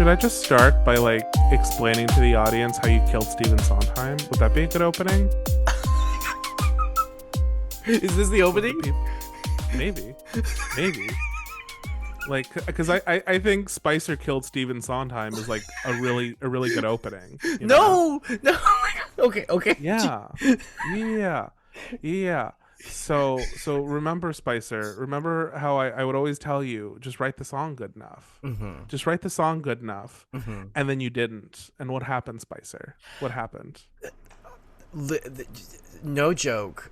should I just start by like explaining to the audience how you killed Stephen Sondheim? Would that be a good opening? Is this the opening? Maybe. Like, because I think Spicer killed Stephen Sondheim is like a really good opening. You know? No. Okay. Yeah. So remember, Spicer. Remember how I would always tell you, just write the song good enough. Mm-hmm. Just write the song good enough, Mm-hmm. and then you didn't. And what happened, Spicer? What happened? No joke.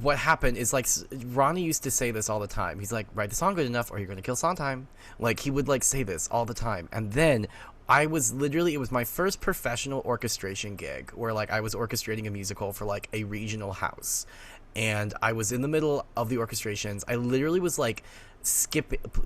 What happened is, like, Rhani used to say this all the time. He's like, write the song good enough or you're gonna kill Sondheim. Like, he would like say this all the time. And then it was my first professional orchestration gig where like I was orchestrating a musical for like a regional house, and I was in the middle of the orchestrations. I literally was like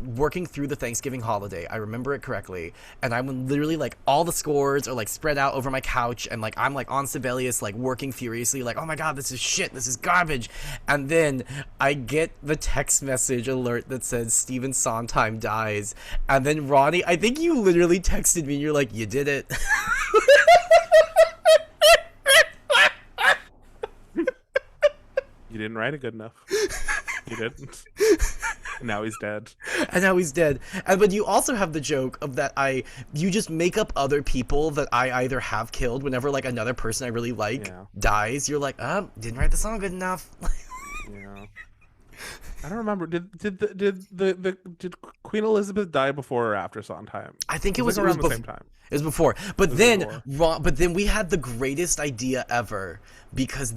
working through the Thanksgiving holiday. I remember it correctly, and I'm literally like, all the scores are like spread out over my couch, and like I'm like on Sibelius, like working furiously, like, oh my god, this is shit, this is garbage. And then I get the text message alert that says Stephen Sondheim dies, and then Ronnie, I think you literally texted me and you're like, you did it. You didn't write it good enough. You didn't. Now he's dead. But you also have the joke of that you just make up other people that I either have killed whenever like another person I really like dies. You're like, didn't write the song good enough. Yeah. I don't remember. Did Queen Elizabeth die before or after Sondheim? I think it was around the same time. It was before. But then we had the greatest idea ever, because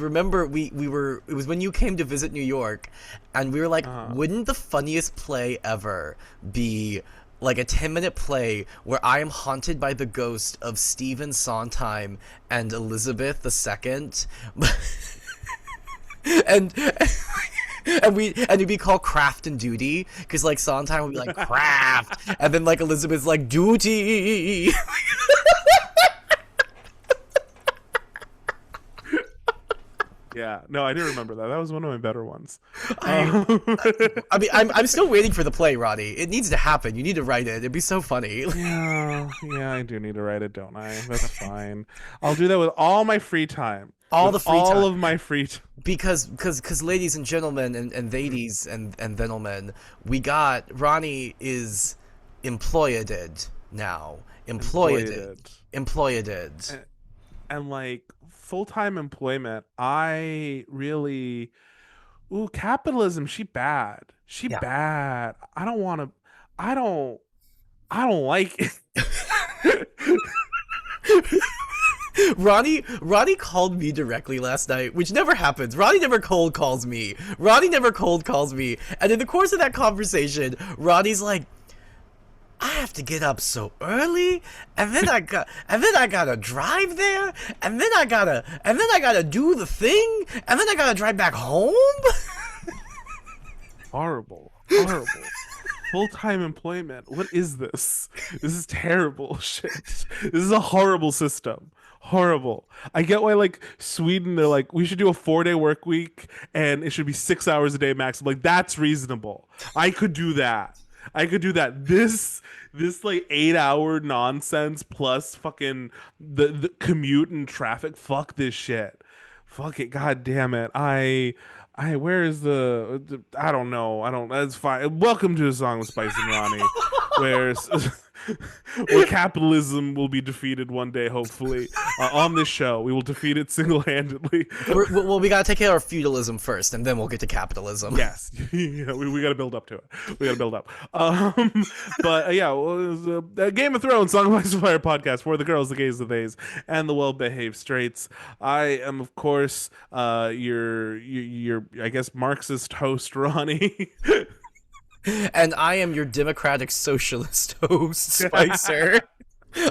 remember it was when you came to visit New York, and we were like, wouldn't the funniest play ever be like a 10-minute play where I am haunted by the ghost of Stephen Sondheim and Elizabeth II? and it'd be called Craft and Duty, because like Sondheim would be like craft, and then like Elizabeth's like duty. Yeah, no, I do remember that. That was one of my better ones. I mean, I'm still waiting for the play, Roddy. It needs to happen. You need to write it. It'd be so funny. Yeah, I do need to write it, don't I? That's fine. I'll do that with all my free time. All of my free time. Because ladies and gentlemen and ladies and gentlemen, we got Ronnie is employed now. Employed. And like full-time employment, I really capitalism, she bad. Bad. I don't like it. Ronnie called me directly last night, which never happens. Ronnie never cold calls me. And in the course of that conversation, Ronnie's like, I have to get up so early, and then I gotta drive there, and then I gotta do the thing, and then I gotta drive back home. Horrible. Full-time employment. What is this? This is terrible shit. This is a horrible system. Horrible. I get why like Sweden, they're like, we should do a 4-day work week and it should be 6 hours a day max. I'm like, that's reasonable. I could do that. This like 8-hour nonsense plus fucking the commute and traffic. Fuck this shit. Fuck it. God damn it. Where is I don't know. That's fine. Welcome to A Song with Spice and Ronnie, where capitalism will be defeated one day, hopefully. On this show, we will defeat it single-handedly. Well, we gotta take care of feudalism first, and then we'll get to capitalism. Yes, we gotta build up to it. Game of Thrones, Song of Ice and Fire podcast for the girls, the gays, the theys, and the well-behaved straights. I am, of course, your I guess Marxist host, Ronnie. And I am your democratic socialist host, Spicer.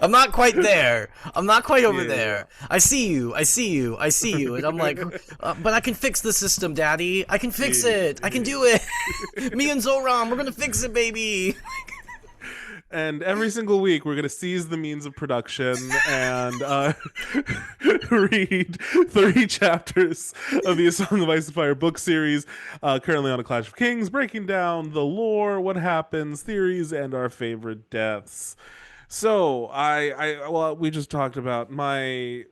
I'm not quite there. I'm not quite over there. I see you. And I'm like, but I can fix the system, Daddy. I can fix it. I can do it. Me and Zoran, we're going to fix it, baby. And every single week, we're going to seize the means of production and read 30 chapters of the A Song of Ice and Fire book series, currently on A Clash of Kings, breaking down the lore, what happens, theories, and our favorite deaths. So well, we just talked about my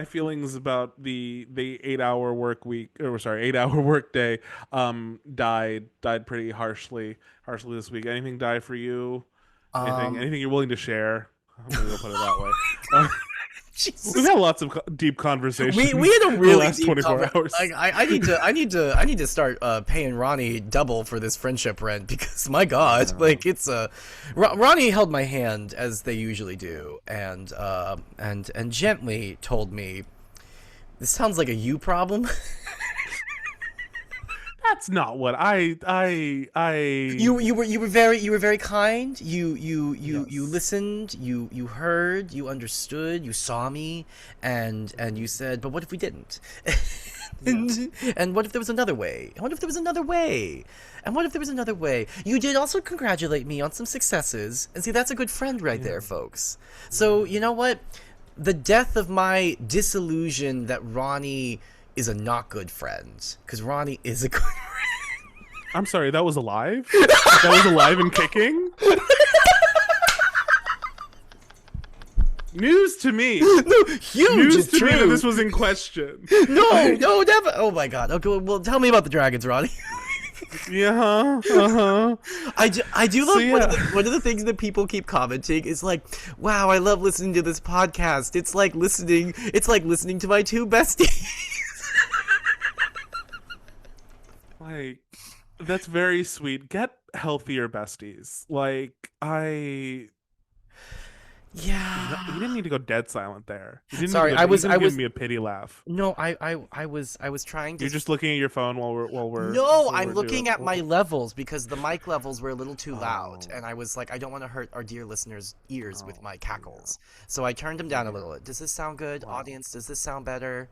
feelings about the 8 hour work week, or sorry, 8 hour work day. Died pretty harshly this week. Anything die for you? Um, Anything you're willing to share? I'm gonna go put it that way. Uh, we've Jesus. had lots of deep conversations We had a the really last deep 24 hours. Like I need to start paying Rhani double for this friendship rent because my God, like it's Rhani held my hand as they usually do and gently told me this sounds like a you problem. That's not what You were very kind. You Yes. listened. You heard. You understood. You saw me, and you said, "But what if we didn't?" And what if there was another way? And what if there was another way? And what if there was another way? You did also congratulate me on some successes, and see that's a good friend right there, folks. So you know what? The death of my disillusion that Ronnie is a not good friend, because Ronnie is a good I'm sorry, that was alive? That was alive and kicking? News to me. no, huge News is to true. me that this was in question. No, never. Oh my God. Okay, well, tell me about the dragons, Ronnie. Yeah, uh-huh. I do love So, yeah. one of the things that people keep commenting is like, wow, I love listening to this podcast. It's like listening to my two besties. Like, that's very sweet. Get healthier besties. Like, Yeah. you didn't need to go dead silent there. You didn't Sorry, need to go, I was you didn't give me a pity laugh. No, I was trying to. You're just looking at your phone No, while I'm we're looking doing, at my levels because the mic levels were a little too loud, Oh. and I was like, I don't want to hurt our dear listeners' ears with Oh, my cackles, so I turned them down a little. Does this sound good, Wow. audience? Does this sound better?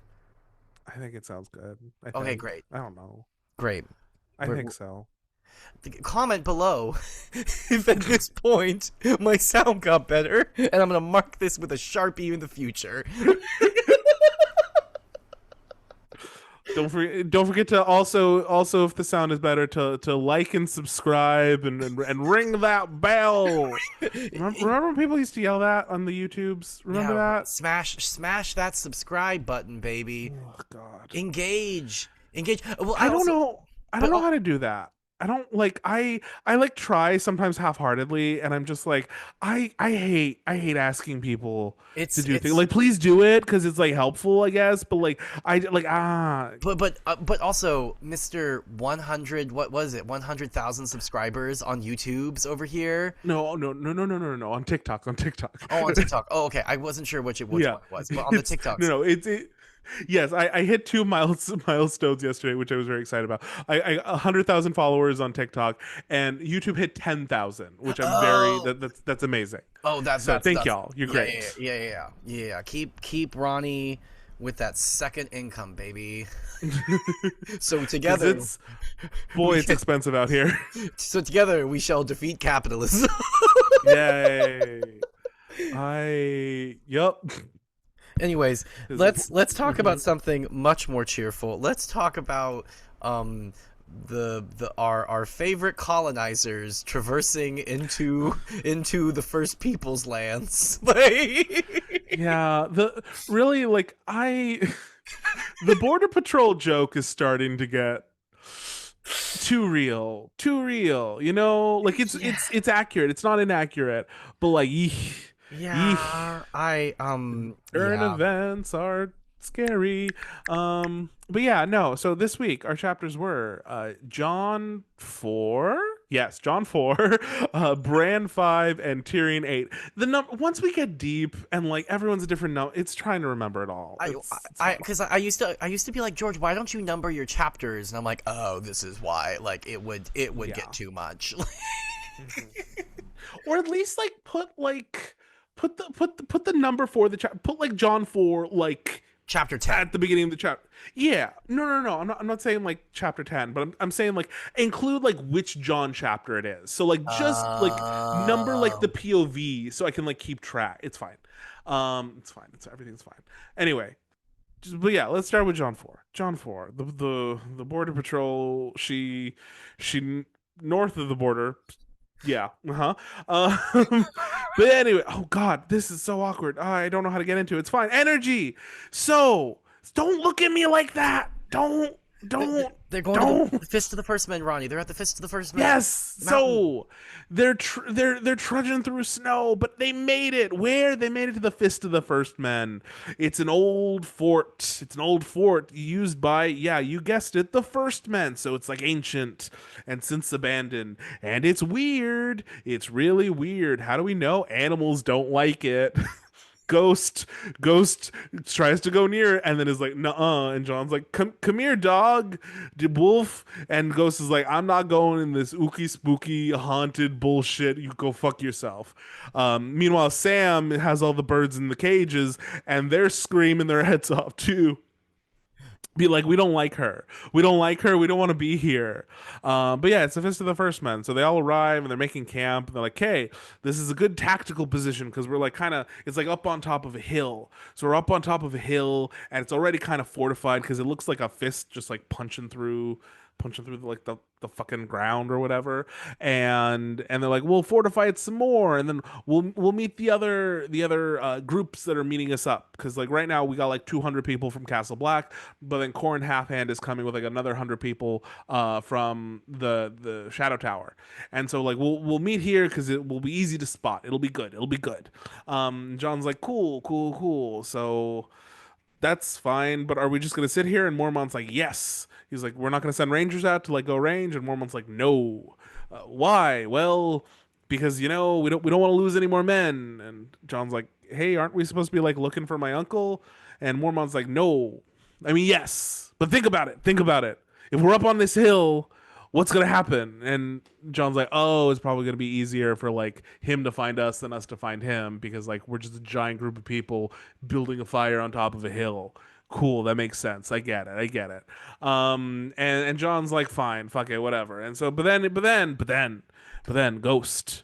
I think it sounds good. Okay, great, I don't know. great. I We're- think so. Comment below if at this point my sound got better, and I'm gonna mark this with a Sharpie in the future. Don't forget to also if the sound is better to like and subscribe and ring that bell. Remember when people used to yell that on the YouTubes? Remember Yeah, that? smash that subscribe button, baby. Oh God. Engage. Well, I don't also- know. I but don't know how to do that. I don't like I like try sometimes half-heartedly and I'm just like I hate asking people to do things. Like please do it because it's like helpful, I guess, but like I like But also, Mr. 100, what was it? 100,000 subscribers on YouTube's over here. no on TikTok Oh, on TikTok. Oh, okay. I wasn't sure which Yeah. one it was, but on the It's- TikToks. No, yes, I hit two milestones yesterday, which I was very excited about. I 100,000 followers on TikTok, and YouTube hit 10,000, which I'm that's amazing. Oh, Thank y'all. You're great. Yeah. Keep Ronnie with that second income, baby. So together, It's expensive out here. together we shall defeat capitalism. Yay! Yep. Anyways, let's talk about something much more cheerful. Let's talk about our favorite colonizers traversing into the First People's lands. Yeah, the border patrol joke is starting to get too real, you know, like it's accurate, it's not inaccurate, but like Yeah, current events are scary. But yeah, no. So this week our chapters were Jon IV, yes, Jon IV, Bran V, and Tyrion VIII. Once we get deep and like everyone's a different number, it's trying to remember it all. Because I used to be like, George, why don't you number your chapters? And I'm like, oh, this is why. Like it would get too much. Or at least like put the number for the chapter. Put like Jon IV like Chapter 10. at the beginning of the chapter. Yeah, no. I'm not saying like chapter 10, but I'm saying like include like which John chapter it is. So like just like number like the Oh. POV so I can like keep track. It's fine. It's fine. It's everything's fine. Anyway, but yeah, let's start with John 4. John 4, the border patrol. She north of the border. Yeah. Uh-huh. Um, but anyway, oh god, this is so awkward. I don't know how to get into it. It's fine. Energy. So, don't look at me like that. They're going to Don't. the Fist of the First Men, Ronnie. They're at the Fist of the First Men Yes. mountain. So, they're trudging through snow, but they made it. Where? They made it to the Fist of the First Men. It's an old fort. It's an old fort used by, yeah, you guessed it, the First Men. So it's like ancient and since abandoned. And it's weird. It's really weird. How do we know? Animals don't like it. Ghost tries to go near it and then is like, "Nuh-uh." And John's like, come here, dog, wolf. And Ghost is like, "I'm not going in this ooky spooky haunted bullshit. You go fuck yourself." Meanwhile, Sam has all the birds in the cages and they're screaming their heads off too. Be like, we don't like her. We don't like her. We don't want to be here. But yeah, it's the Fist of the First Men. So they all arrive and they're making camp. And they're like, hey, this is a good tactical position because we're like kind of, it's like up on top of a hill. So we're up on top of a hill and it's already kind of fortified because it looks like a fist just like punching through like the fucking ground or whatever. And they're like, we'll fortify it some more, and then we'll meet the other groups that are meeting us up because like right now we got like 200 people from Castle Black, but then Corrin Halfhand is coming with like another 100 people from the Shadow Tower, and so like we'll meet here because it will be easy to spot. It'll be good. It'll be good. John's like, cool. So that's fine, but are we just gonna sit here? And Mormont's like, yes. He's like, we're not gonna send rangers out to like go range. And Mormont's like, no. Why? Well, because we don't want to lose any more men. And John's like, hey, aren't we supposed to be like looking for my uncle? And Mormont's like, no. I mean, yes, but think about it. Think about it. If we're up on this hill, what's gonna happen? And John's like, oh, it's probably gonna be easier for like him to find us than us to find him because like we're just a giant group of people building a fire on top of a hill. Cool, that makes sense. I get it. And John's like, fine, fuck it, whatever. And so, but then, Ghost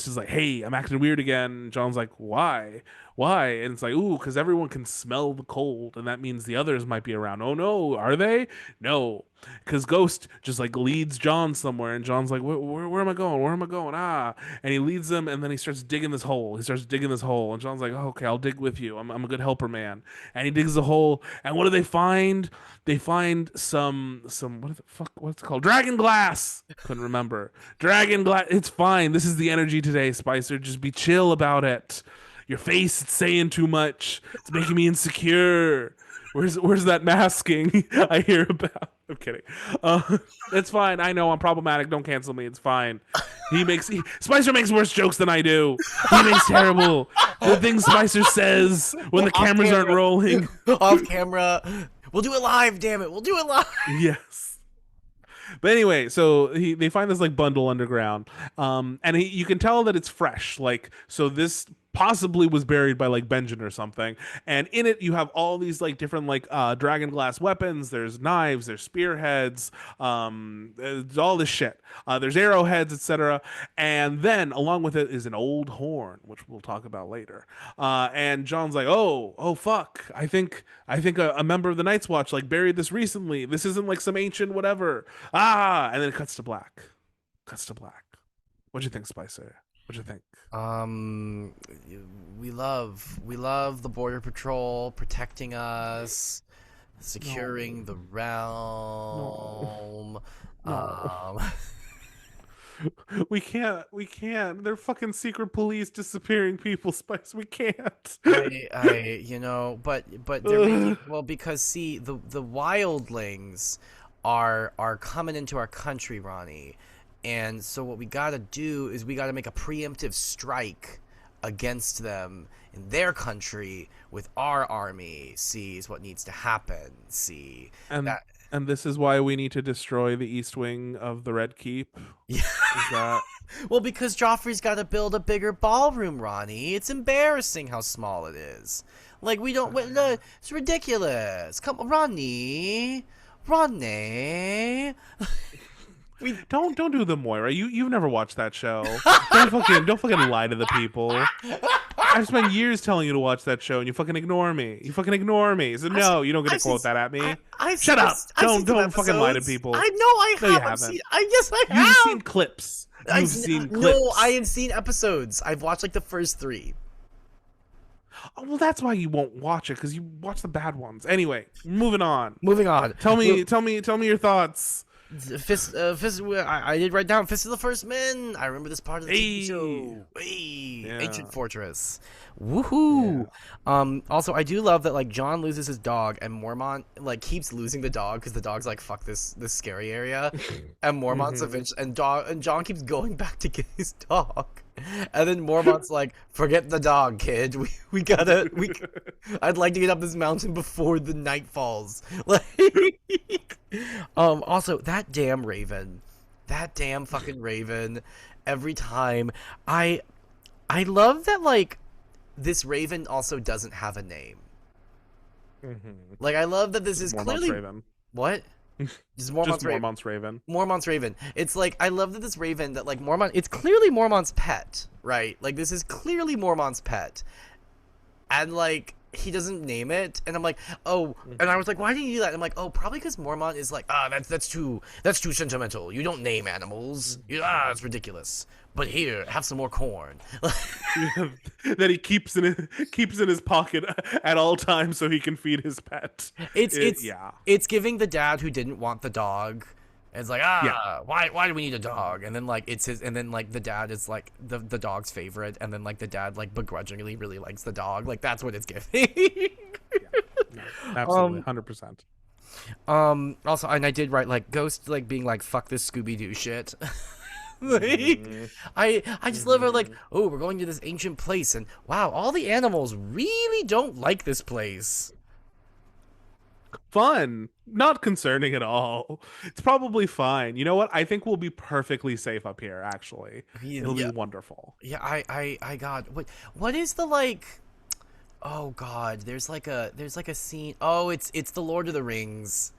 is like, hey, I'm acting weird again. And John's like, why? Why? And it's like, ooh, because everyone can smell the cold, and that means the others might be around. Oh no, are they? No, because Ghost just like leads John somewhere, and John's like, where am I going? Where am I going? Ah, and he leads them, and then he starts digging this hole. And John's like, oh, okay, I'll dig with you. I'm a good helper, man. And he digs the hole, and what do they find? They find some what the fuck? What's it called? Dragon glass. Couldn't remember. Dragon glass. It's fine. This is the energy today, Spicer. Just be chill about it. Your face, it's saying too much. It's making me insecure. Where's that masking I hear about? I'm kidding. It's fine. I know I'm problematic. Don't cancel me. It's fine. Spicer makes worse jokes than I do. He makes terrible. The things Spicer says when the Off cameras aren't camera. rolling. Off camera. We'll do it live, damn it. We'll do it live. Yes. But anyway, so they find this like bundle underground, and you can tell that it's fresh. Like, so this possibly was buried by like Benjen or something, and in it you have all these like different like dragon glass weapons. There's knives, there's spearheads, there's all this shit. There's arrowheads, etc. And then along with it is an old horn, which we'll talk about later. And John's like, oh fuck, I think a member of the Night's Watch like buried this recently. This isn't like some ancient whatever. And then it cuts to black. Cuts to black. What'd you think, Spicer? What'd you think? Um, we love the border patrol protecting us, securing No. the No. realm. No. Um, We can't. They're fucking secret police disappearing people, Spice. We can't. but they're making, well, because see, the wildlings are coming into our country, Ronnie, and so what we gotta do is we gotta make a preemptive strike against them in their country with our army. See, is what needs to happen. See and that. and this is why we need to destroy the east wing of the Red Keep. Yeah. Is that Well, because Joffrey's got to build a bigger ballroom, Ronnie. It's embarrassing how small it is. Like we don't. No, it's ridiculous. Come on, Ronnie. We Don't do the Moira. You've never watched that show. Don't fucking lie to the people. I've spent years telling you to watch that show, and you fucking ignore me. You fucking ignore me. So no, you don't get to I've seen, quote that at me. I've Shut seen, up. I've seen Don't some fucking lie to episodes. people. I know I No, you have. haven't. Yes, I You've have. seen clips. You've seen clips. No, I have seen episodes. I've watched like the first 3. Oh, well, that's why you won't watch it, because you watch the bad ones. Anyway, moving on. Moving on. Tell me your thoughts. I did write down Fist of the First Men. I remember this part of the TV Hey. show. Hey. Yeah. Ancient Fortress. Woohoo. Also, I do love that like Jon loses his dog and Mormont like keeps losing the dog because the dog's like fuck this scary area, and Mormont's eventually and Jon keeps going back to get his dog, and then Mormont's like forget the dog, kid. We gotta I'd like to get up this mountain before the night falls. Like, also that damn raven, that damn fucking raven. Every time I love that like. This raven also doesn't have a name. Like I love that this is Mormont's clearly Raven. What? Just Mormont's Raven. Mormont's Raven. It's like I love that this raven that like Mormont. It's clearly Mormont's pet, right? Like this is clearly Mormont's pet, and like he doesn't name it, and I'm like, oh, and I was like, why didn't you do that? And I'm like, oh, probably because Mormont is like, that's too sentimental. You don't name animals. It's ridiculous. But here, have some more corn. That he keeps in his pocket at all times so he can feed his pet. It's giving the dad who didn't want the dog. And it's like why do we need a dog? And then like it's his, and then like the dad is like the dog's favorite, and then like the dad like begrudgingly really likes the dog. Like that's what it's giving. Absolutely, 100%. Also, and I did write like Ghost like being like fuck this Scooby Doo shit. Like, I just love her like, oh, we're going to this ancient place, and wow, all the animals really don't like this place. Fun, not concerning at all. It's probably fine. You know what? I think we'll be perfectly safe up here. Actually, it'll be wonderful. Yeah, I got what is the like? Oh God, there's like a scene. Oh, it's the Lord of the Rings.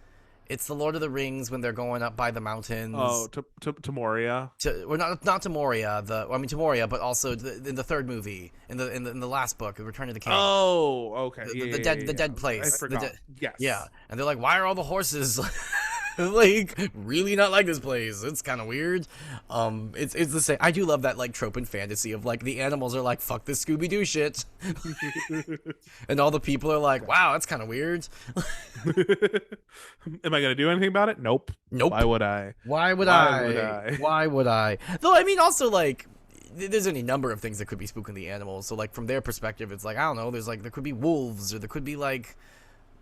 It's the Lord of the Rings when they're going up by the mountains. Oh, to Moria. Or not to Moria. To Moria, but also in the third movie, in the last book, Return of the King. Oh, okay. The dead place. I forgot. Yes. Yeah, and they're like, why are all the horses like really not like this place? It's kind of weird. It's the same. I do love that like trope in fantasy of like the animals are like fuck this Scooby Doo shit, and all the people are like, wow, that's kind of weird. Am I gonna do anything about it? Nope. Why would I? Why would I? Though I mean, also like. There's any number of things that could be spooking the animals. So like from their perspective, it's like I don't know. There's like there could be wolves or there could be like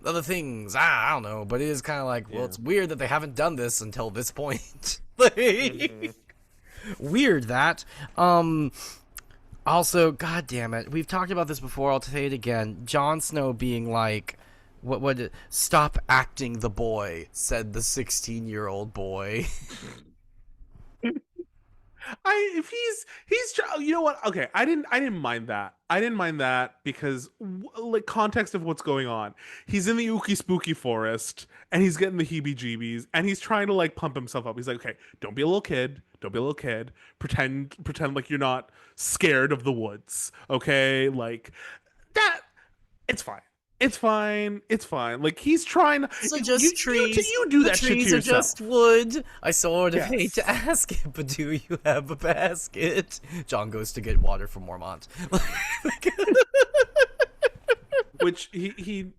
other things. I don't know. But it is kind of like well, it's weird that they haven't done this until this point. Like, weird that. Also, god damn it, we've talked about this before. I'll say it again. Jon Snow being like, what? Stop acting the boy," said the 16-year-old boy. If he's you know what? Okay, I didn't mind that. I didn't mind that because like context of what's going on. He's in the ooky spooky forest and he's getting the heebie-jeebies and he's trying to like pump himself up. He's like, okay, don't be a little kid. Don't be a little kid. Pretend like you're not scared of the woods. Okay, like that. It's fine. It's fine. It's fine. Like he's trying. So just trees. You do that shit to yourself. Trees are just wood. I sort of hate to ask it, but do you have a basket? Jon goes to get water from Mormont. Which he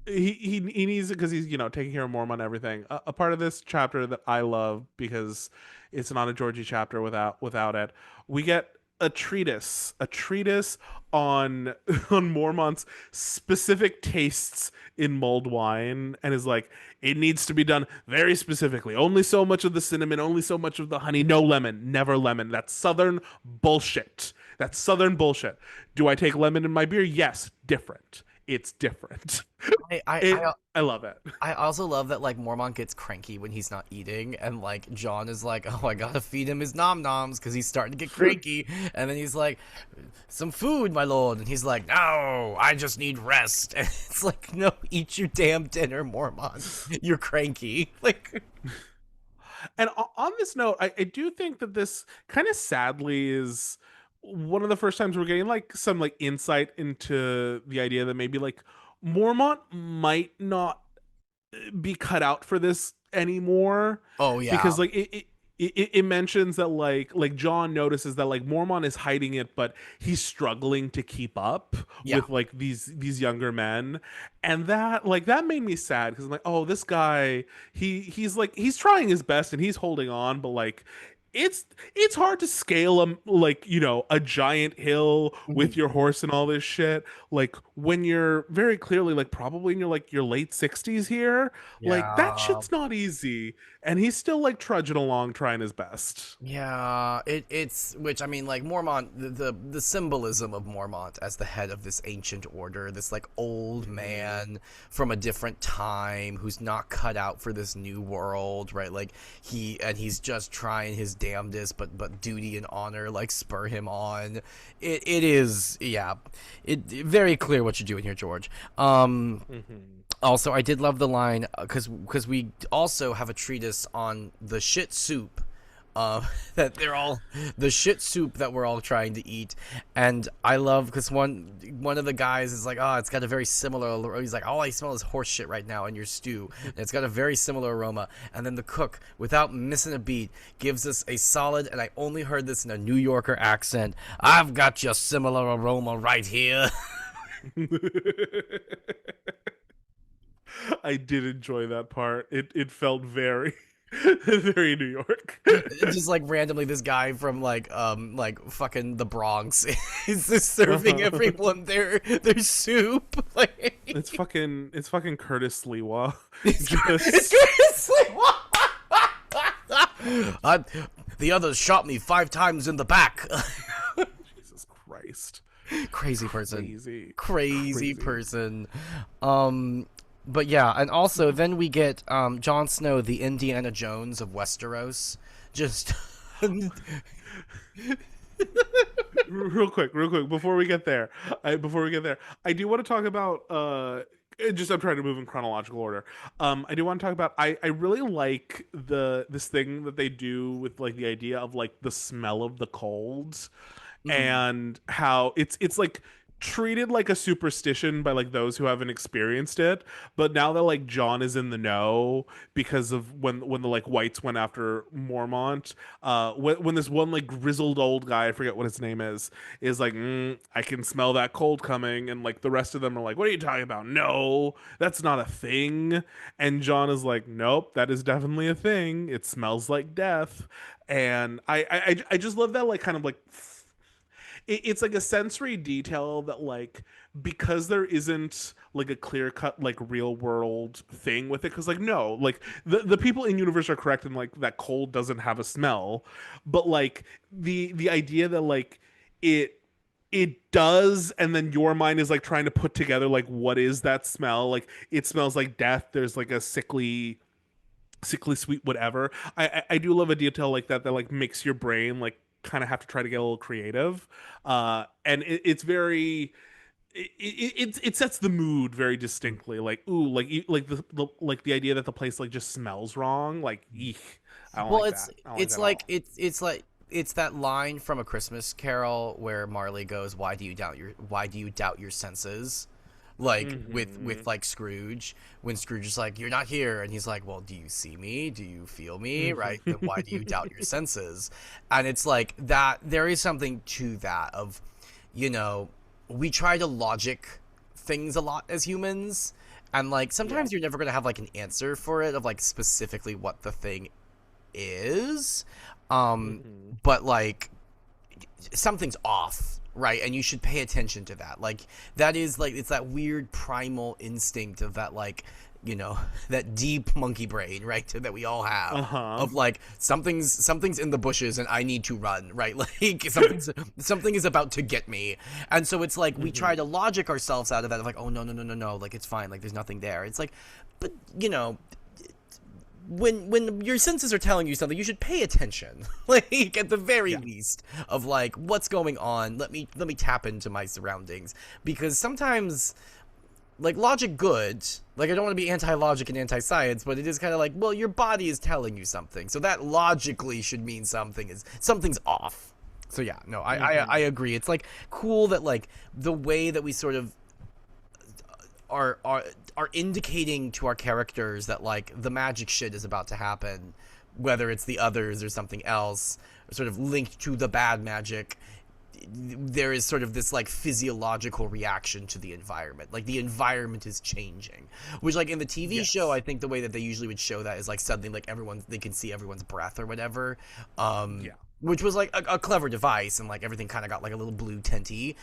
needs it because he's taking care of Mormont and everything. A part of this chapter that I love because it's not a Georgie chapter without it. We get a treatise on Mormont's specific tastes in mulled wine, and is like, it needs to be done very specifically. Only so much of the cinnamon, only so much of the honey, no lemon, never lemon. That's Southern bullshit. Do I take lemon in my beer? Yes, different. it's different. I I it I I love it. I also love that like Mormont gets cranky when he's not eating, and like Jon is like, "Oh, I gotta feed him his nom noms because he's starting to get cranky." And then he's like, "Some food, my lord," and he's like, "No, I just need rest." And it's like, "No, eat your damn dinner, Mormont. You're cranky." Like, And on this note, I do think that this kind of sadly is one of the first times we're getting like some like insight into the idea that maybe like Mormont might not be cut out for this anymore, oh yeah, because like it mentions that like John notices that like Mormont is hiding it, but he's struggling to keep up yeah. with like these younger men, and that like that made me sad because I'm like, oh, this guy, he's like he's trying his best and he's holding on, but like it's it's hard to scale like a giant hill Mhm. with your horse and all this shit, like when you're very clearly like probably in your late 60s here, like that Yeah. shit's not easy, and he's still like trudging along trying his best. Yeah, it's which I mean, like Mormont, the symbolism of Mormont as the head of this ancient order, this like old man from a different time who's not cut out for this new world, right? Like he's just trying his damnedest, but duty and honor like spur him on. It is, yeah, very clear what you're doing here, George. Mm-hmm. Also, I did love the line because we also have a treatise on the shit soup, that they're all the shit soup that we're all trying to eat, and I love because one of the guys is like, oh, it's got a very similar. He's like, all I smell is horse shit right now in your stew, and it's got a very similar aroma. And then the cook, without missing a beat, gives us a solid, and I only heard this in a New Yorker accent. I've got your similar aroma right here. I did enjoy that part. It felt very very New York. Just like randomly this guy from like fucking the Bronx is just serving Uh-huh. everyone their soup. Like It's fucking Curtis Sliwa. it's Just seriously I, the others shot me 5 times in the back. Jesus Christ. Crazy person. Crazy. Crazy Crazy. person. But yeah, and also then we get Jon Snow, the Indiana Jones of Westeros, just Real quick before we get there. I do want to talk about just I'm trying to move in chronological order. I do want to talk about I really like this thing that they do with like the idea of like the smell of the cold, Mhm. and how it's like treated like a superstition by like those who haven't experienced it, but now that like John is in the know because of when the like whites went after Mormont, when this one like grizzled old guy, I forget what his name is like, I can smell that cold coming, and like the rest of them are like, what are you talking about? No, that's not a thing. And John is like, nope, that is definitely a thing. It smells like death. And I just love that like kind of like it's like a sensory detail that like because there isn't like a clear cut like real world thing with it, because like no, like the people in universe are correct and like that cold doesn't have a smell, but like the idea that like it it does, and then your mind is like trying to put together like what is that smell, like it smells like death, there's like a sickly sweet whatever. I do love a detail like that that like makes your brain like kind of have to try to get a little creative, and it's very it sets the mood very distinctly, like ooh, like like like the idea that the place like just smells wrong, like eek. I don't Well, like it's that. I don't like it's that at like all. it's like it's that line from A Christmas Carol where Marley goes, why do you doubt your senses?" Like with Mm-hmm. like Scrooge, when Scrooge is like, "You're not here," and he's like, "Well, do you see me? Do you feel me? Right? Then why do you doubt your senses?" And it's like that. There is something to that of, you know, we try to logic things a lot as humans, and like Yeah. sometimes you're never gonna have like an answer for it of like specifically what the thing is, um Mm-hmm. but like something's off, right? And you should pay attention to that. Like that is like it's that weird primal instinct of that, like that deep monkey brain, right, that we all have, Uh-huh. of like something's in the bushes and I need to run, right? Like something is about to get me. And so it's like we try to logic ourselves out of that, of like, oh no, no, no, no, no, like it's fine, like there's nothing there. It's like, but when your senses are telling you something, you should pay attention. Like at the very least, of like what's going on. Let me tap into my surroundings, because sometimes, like, logic good. Like, I don't want to be anti-logic and anti-science, but it is kind of like, well, your body is telling you something, so that logically should mean something's off. So yeah, no, I agree. It's like cool that like the way that we sort of are indicating to our characters that like the magic shit is about to happen, whether it's the others or something else, or sort of linked to the bad magic. There is sort of this like physiological reaction to the environment, like the environment is changing, which like in the TV show, I think the way that they usually would show that is like suddenly like they can see everyone's breath or whatever, which was like a clever device, and like everything kind of got like a little blue tinty.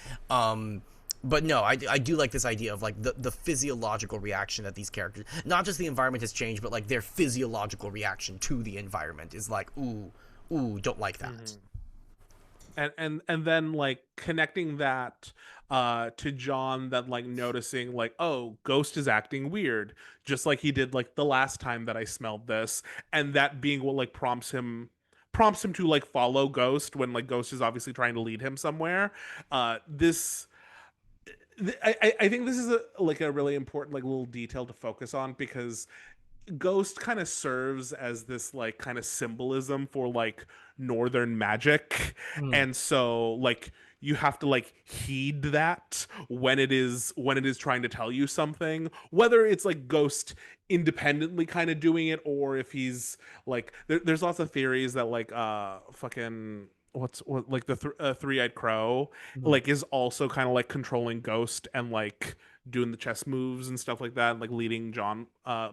But no, I do like this idea of like the physiological reaction that these characters, not just the environment has changed, but like their physiological reaction to the environment is like, ooh, don't like that. And then like connecting that to Jon, that like noticing like, oh, Ghost is acting weird, just like he did like the last time that I smelled this, and that being what like prompts him to like follow Ghost when like Ghost is obviously trying to lead him somewhere. This I think this is a really important like little detail to focus on, because Ghost kind of serves as this like kind of symbolism for like northern magic. And so like you have to like heed that when it is trying to tell you something, whether it's like Ghost independently kind of doing it, or if he's like there's lots of theories that like fucking what like the three-eyed crow like is also kind of like controlling Ghost and like doing the chess moves and stuff like that, and like leading Jon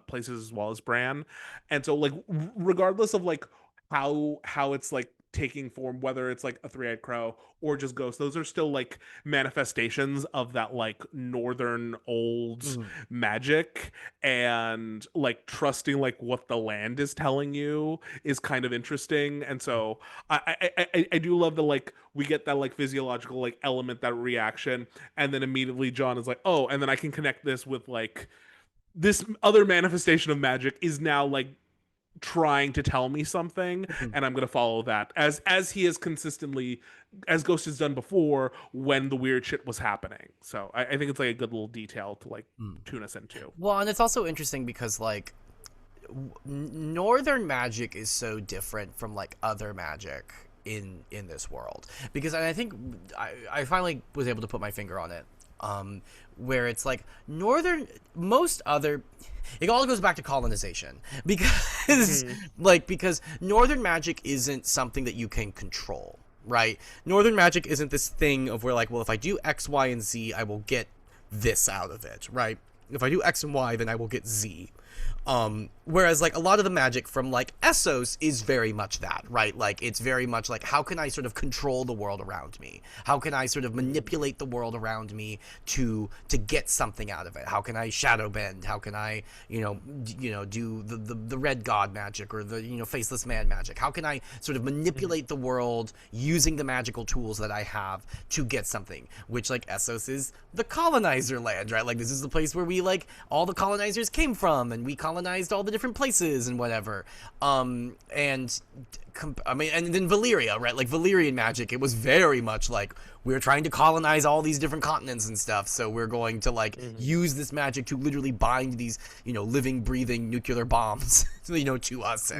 places as well as Bran. And so like regardless of like how it's like taking form, whether it's like a three-eyed crow or just Ghost, those are still like manifestations of that like northern old magic. And like trusting like what the land is telling you is kind of interesting. And so I do love the like we get that like physiological like element, that reaction, and then immediately Jon is like, oh, and then I can connect this with like this other manifestation of magic is now like trying to tell me something, and I'm going to follow that, as he has consistently, as Ghost has done before when the weird shit was happening. So I think it's like a good little detail to like tune us into. Well, and it's also interesting because like northern magic is so different from like other magic in this world, because, and I think I finally was able to put my finger on it, where it's like most other, it all goes back to colonization, because because northern magic isn't something that you can control, right? Northern magic isn't this thing of where like, well, if I do X, Y, and Z, I will get this out of it, right? If I do X and Y, then I will get Z. Whereas like a lot of the magic from like Essos is very much that, right? Like it's very much like, how can I sort of control the world around me? How can I sort of manipulate the world around me to get something out of it? How can I shadow bend? How can I, do the red god magic, or the, faceless man magic? How can I sort of manipulate the world using the magical tools that I have to get something? Which like Essos is the colonizer land, right? Like this is the place where we like all the colonizers came from, and we colonized all the different places and whatever. And then Valyria, right? Like Valyrian magic, it was very much like we're trying to colonize all these different continents and stuff, so we're going to like use this magic to literally bind these living, breathing nuclear bombs to us,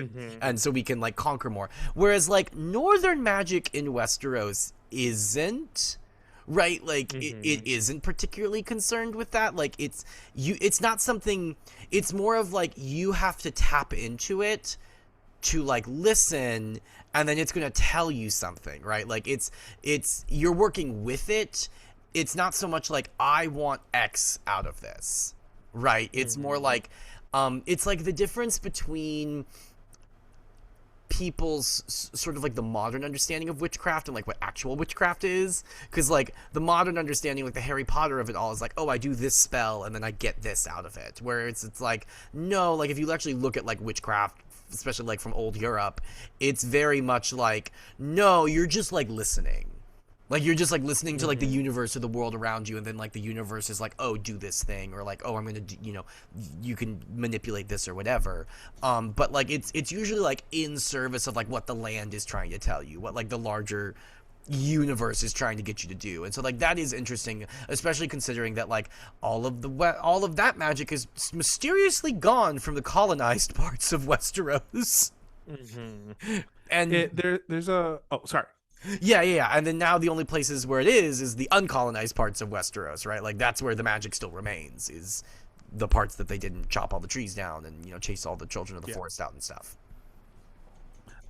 and so we can like conquer more. Whereas like northern magic in Westeros isn't, right? Like it isn't particularly concerned with that. Like it's not something, it's more of like you have to tap into it to like listen, and then it's going to tell you something, right? Like it's you're working with it. It's not so much like I want X out of this, right? It's more like it's like the difference between people's sort of like the modern understanding of witchcraft and like what actual witchcraft is, because like the modern understanding, like the Harry Potter of it all, is like, oh, I do this spell and then I get this out of it, where it's like, no, like if you actually look at like witchcraft, especially like from old Europe, it's very much like, no, you're just like listening. Like, you're just, like, listening to, like, the universe or the world around you, and then, like, the universe is like, oh, do this thing, or, like, oh, I'm gonna do, you know, you can manipulate this or whatever. But, like, it's usually, like, in service of, like, what the land is trying to tell you, what, like, the larger universe is trying to get you to do. And so, like, that is interesting, especially considering that, like, all of that magic is mysteriously gone from the colonized parts of Westeros. And there's a... Oh, sorry. Yeah. And then now the only places where it is the uncolonized parts of Westeros, right? Like, that's where the magic still remains, is the parts that they didn't chop all the trees down and, you know, chase all the children of the forest out and stuff.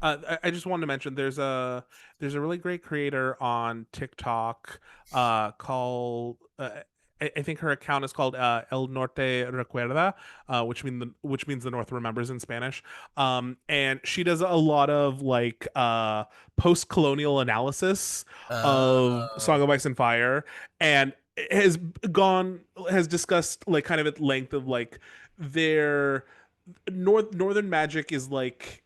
I just wanted to mention there's a really great creator on TikTok called I think her account is called El Norte Recuerda, which means the North remembers in Spanish. And she does a lot of like post-colonial analysis of Song of Ice and Fire, and has discussed like kind of at length of like their northern magic is like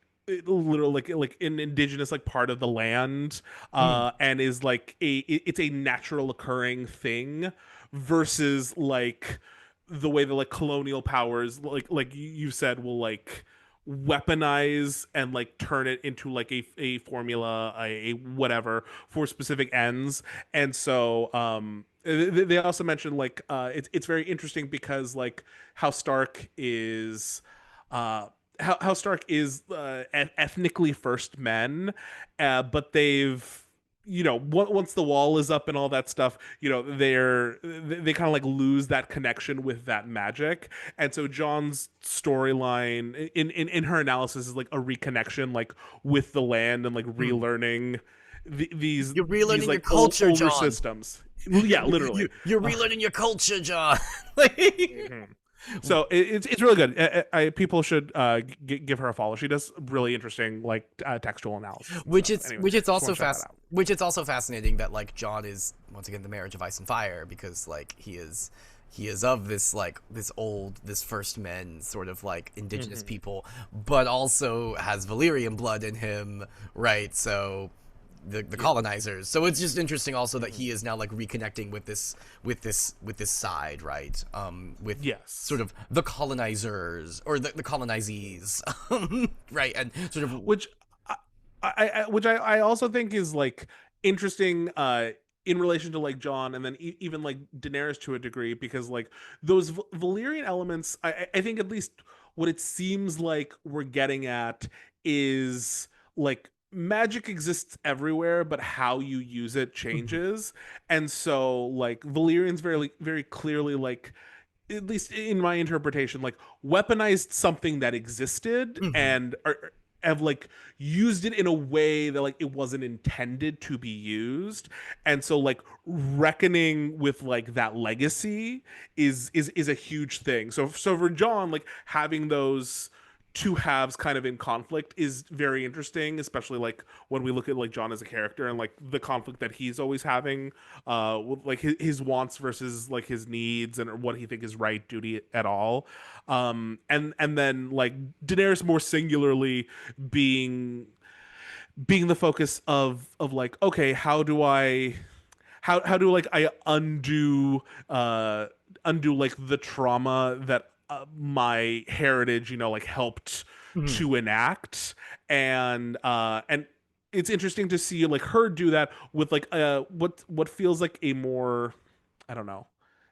literally like an indigenous like part of the land, and is like it's a natural occurring thing, versus like the way that like colonial powers like you said will like weaponize and like turn it into like a formula, a whatever, for specific ends. And so they also mentioned like it's very interesting because like how Stark is how Stark is ethnically first men, but they've, you know, once the wall is up and all that stuff, you know, they kind of like lose that connection with that magic. And so Jon's storyline in her analysis is like a reconnection like with the land and like relearning you're relearning these like your culture, older Jon. systems. Yeah, literally. You're relearning your culture, Jon. Like, So it's really good. People should give her a follow. She does really interesting like textual analysis. Which it's also fascinating that like Jon is once again the marriage of ice and fire, because like he is of this like this first men sort of like indigenous people, but also has Valyrian blood in him, right? So the colonizers. So it's just interesting also that he is now like reconnecting with this side, right? With sort of the colonizers or the colonizees, right? And sort of which I also think is like interesting in relation to like Jon, and then even like Daenerys to a degree, because like those Valyrian elements, I think at least what it seems like we're getting at is like magic exists everywhere, but how you use it changes. And so like Valyrians very clearly, like at least in my interpretation, like weaponized something that existed and have like used it in a way that like it wasn't intended to be used. And so like reckoning with like that legacy is a huge thing. So for Jon, like having those two halves kind of in conflict is very interesting, especially like when we look at like Jon as a character and like the conflict that he's always having with like his wants versus like his needs and what he think is right duty at all. And then like Daenerys more singularly being the focus of like, okay, how do like I undo like the trauma that my heritage, you know, like helped to enact. And it's interesting to see like her do that with like what feels like a more, I don't know,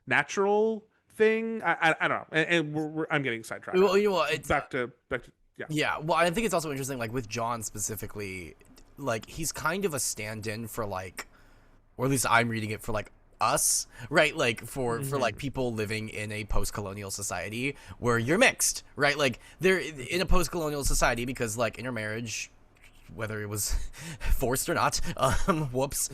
natural thing. I don't know. And I'm getting sidetracked. Well, you know, it's back to yeah. Well, I think it's also interesting, like with Jon specifically, like he's kind of a stand-in for like, or at least I'm reading it for like us, right? Like for like people living in a post-colonial society where you're mixed, right? Like they're in a post-colonial society because like intermarriage whether it was forced or not, whoops,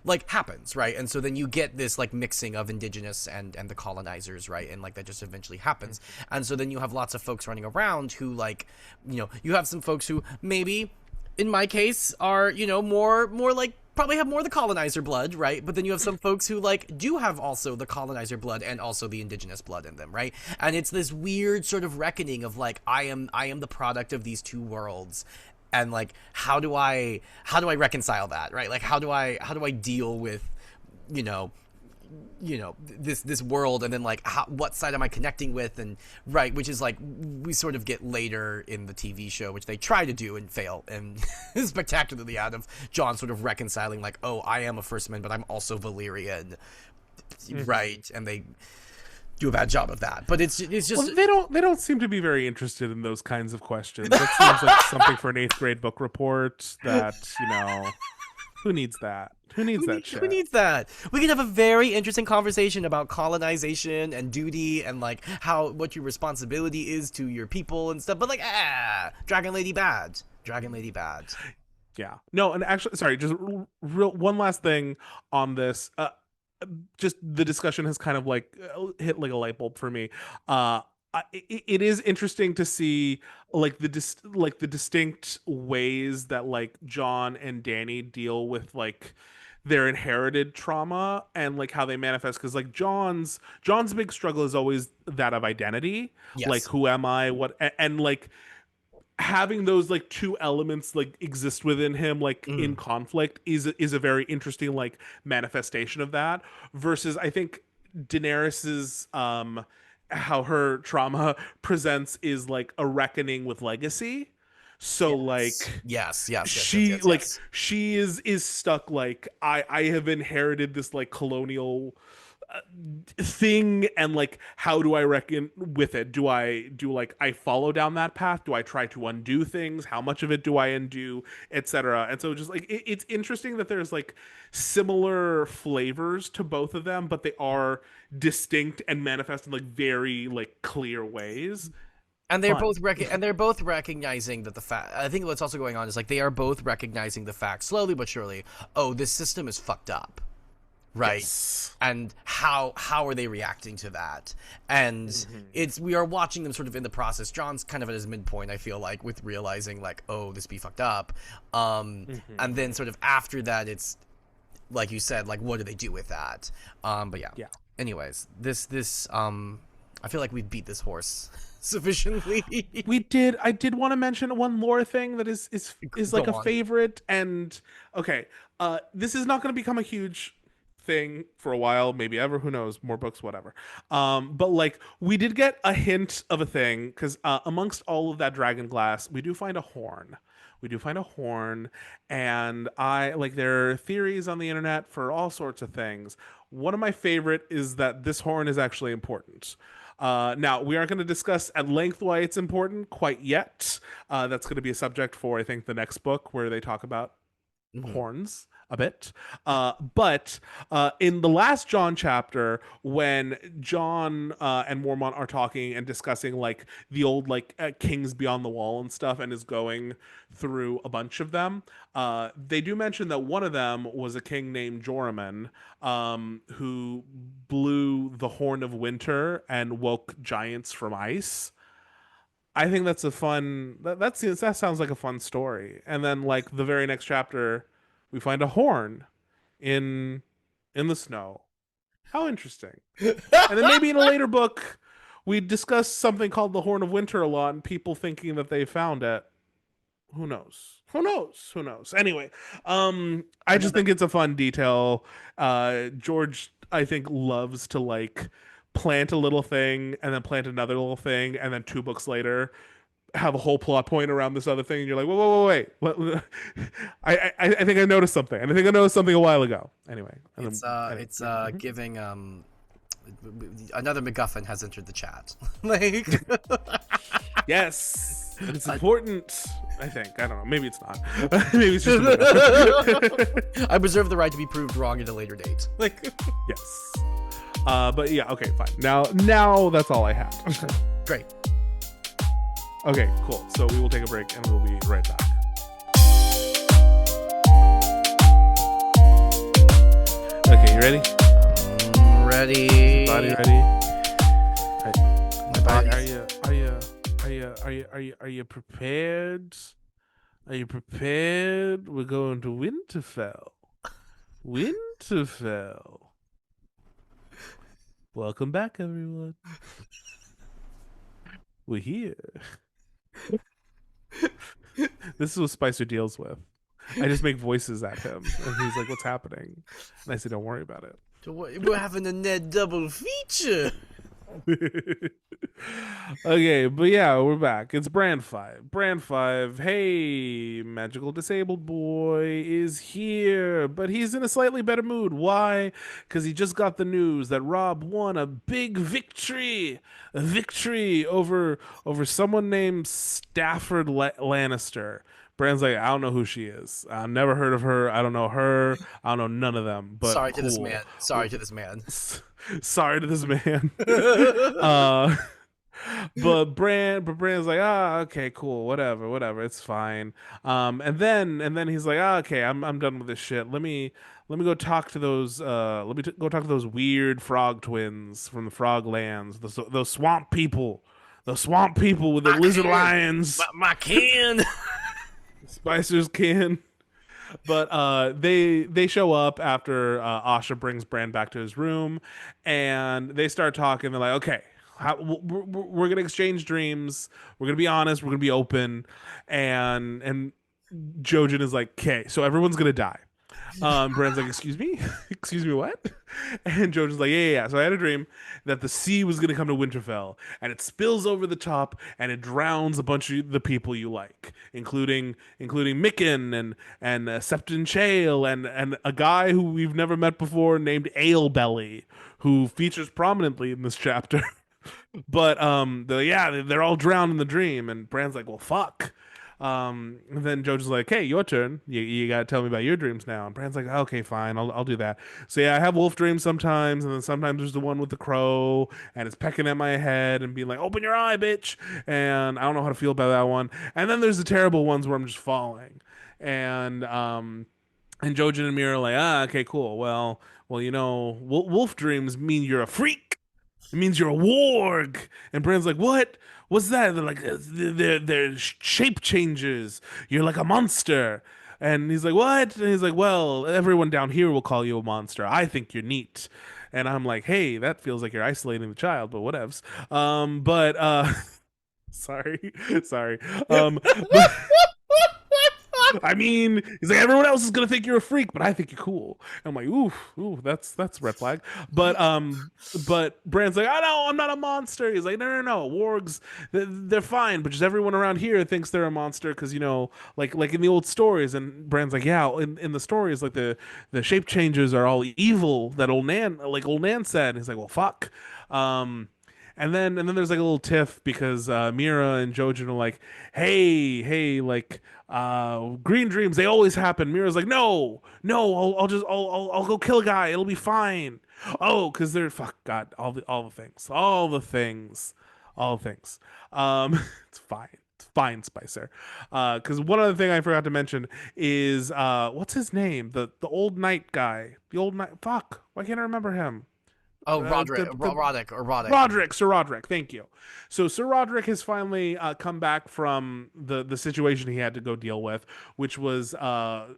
like happens, right? And so then you get this like mixing of indigenous and the colonizers, right? And like that just eventually happens. And so then you have lots of folks running around who like, you know, you have some folks who maybe, in my case, are, you know, more like probably have more of the colonizer blood, right? But then you have some folks who like do have also the colonizer blood and also the indigenous blood in them, right? And it's this weird sort of reckoning of like I am the product of these two worlds, and like how do I reconcile that, right? Like how do I deal with, you know, this world, and then like what side am I connecting with, and right, which is like we sort of get later in the TV show, which they try to do and fail and spectacularly out of Jon sort of reconciling like, oh, I am a First Man, but I'm also Valyrian, right? And they do a bad job of that, but it's just well, they don't seem to be very interested in those kinds of questions. That seems like something for an 8th grade book report. That, you know, who needs that? Who needs that shit? Who needs that? We could have a very interesting conversation about colonization and duty and like what your responsibility is to your people and stuff. But like, Dragon Lady bad. Yeah. No, and actually, sorry, just one last thing on this. Just the discussion has kind of like hit like a light bulb for me. It is interesting to see like the distinct ways that like Jon and Dany deal with like their inherited trauma and like how they manifest, because like Jon's big struggle is always that of identity. Yes. Like, who am I, what, and like having those like two elements like exist within him like in conflict is a very interesting like manifestation of that, versus I think Daenerys's how her trauma presents is like a reckoning with legacy. So like yes, she is stuck like I have inherited this like colonial thing, and like how do I reckon with it? Do I follow down that path? Do I try to undo things? How much of it do I undo, etc.? And so just like it's interesting that there's like similar flavors to both of them, but they are distinct and manifest in like very like clear ways. And they're both recognizing that the fact. I think what's also going on is like they are both recognizing the fact slowly but surely. Oh, this system is fucked up, right? Yes. And how are they reacting to that? And we are watching them sort of in the process. Jon's kind of at his midpoint, I feel like, with realizing like, oh, this be fucked up. And then sort of after that, it's like you said, like what do they do with that? But yeah. Anyways, this I feel like we beat this horse sufficiently. We did. I did want to mention one lore thing that is like a favorite. And okay, this is not going to become a huge thing for a while, maybe ever, who knows, more books, whatever. But like we did get a hint of a thing, because amongst all of that dragon glass, we do find a horn. And I like, there are theories on the internet for all sorts of things. One of my favorite is that this horn is actually important. Now, we aren't going to discuss at length why it's important quite yet. That's going to be a subject for, I think, the next book, where they talk about horns a bit. But in the last Jon chapter, when Jon and Mormont are talking and discussing like the old like kings beyond the wall and stuff, and is going through a bunch of them, they do mention that one of them was a king named Joramun, who blew the horn of winter and woke giants from ice. I think that's a fun. That sounds like a fun story. And then like the very next chapter, we find a horn in the snow. How interesting. And then maybe in a later book, we discuss something called the Horn of Winter a lot, and people thinking that they found it. Who knows? Anyway, I just think it's a fun detail. George, I think, loves to like plant a little thing and then plant another little thing, and then 2 books later have a whole plot point around this other thing, and you're like, whoa, wait. I think I noticed something, and I think I noticed something a while ago. Anyway, it's giving another MacGuffin has entered the chat. Like, yes, it's important. I think, I don't know. Maybe it's not. Maybe it's just. I reserve the right to be proved wrong at a later date. Like, yes. But yeah, okay, fine. Now that's all I had. Great. Okay, cool. So we will take a break and we'll be right back. Okay, you ready? Is your body Ready. ready? Are, My are body's. you are you prepared? Are you prepared? We're going to Winterfell. Winterfell. Welcome back, everyone. We're here. This is what Spicer deals with. I just make voices at him, and he's like, "What's happening?" And I say, "Don't worry about it." We're having a net double feature. Okay, but yeah, we're back. It's Bran 5. Bran 5, hey, magical disabled boy is here, but he's in a slightly better mood. Why? Because he just got the news that Rob won a big victory. A victory over someone named Stafford Lannister. Bran's like, I don't know who she is. I've never heard of her. I don't know her. I don't know none of them, but Sorry to this cool. man. Sorry to this man. Sorry to this man. Uh but Brand's like, okay, cool, whatever, it's fine. And then he's like, okay, I'm done with this shit. Let me go talk to those go talk to those weird frog twins from the frog lands, those swamp people with the My lizard can. My, lions. my can. Spicers can. But they show up after Asha brings Bran back to his room, and they start talking. They're like, "Okay, we're gonna exchange dreams. We're gonna be honest. We're gonna be open." And Jojen is like, "Okay, so everyone's gonna die." Bran's like, "Excuse me, excuse me, what?" And Jojen's like, "Yeah. So I had a dream that the sea was gonna come to Winterfell, and it spills over the top, and it drowns a bunch of the people you like, including Micken and Septon Chale and a guy who we've never met before named Ale Belly, who features prominently in this chapter." But they're all drowned in the dream, and Bran's like, "Well, fuck." And then Jojen's like, "Hey, your turn. You gotta tell me about your dreams now." And Bran's like, "Okay, fine, I'll do that." So yeah, I have wolf dreams sometimes, and then sometimes there's the one with the crow, and it's pecking at my head and being like, "Open your eye, bitch!" And I don't know how to feel about that one. And then there's the terrible ones where I'm just falling, and Jojen and Mira are like, okay, cool. Well, wolf dreams mean you're a freak. It means you're a warg. And Bran's like, what? What's that? They're like, they're shape changes. You're like a monster. And he's like, what? And he's like, well, everyone down here will call you a monster. I think you're neat. And I'm like, hey, that feels like you're isolating the child, but whatevs. But sorry, sorry. But I mean, he's like, everyone else is gonna think you're a freak, but I think you're cool. I'm like, ooh, that's a red flag. But Bran's like, I know, I'm not a monster. He's like, no. Wargs, they're fine, but just everyone around here thinks they're a monster because like in the old stories. And Bran's like, yeah, in the stories, like the shape changes are all evil that old Nan said. And he's like, well, fuck. Um, and then there's like a little tiff because Mira and Jojen are like, hey, like green dreams, they always happen. Mira's like, no, I'll go kill a guy. It'll be fine. Oh, because they're fuck God, all the things. It's fine. It's fine, Spicer. Because one other thing I forgot to mention is what's his name? The old knight guy. The old knight. Fuck. Why can't I remember him? Oh, The Roderick or Roddick. Sir Roderick, thank you. So Sir Roderick has finally come back from the situation he had to go deal with, which was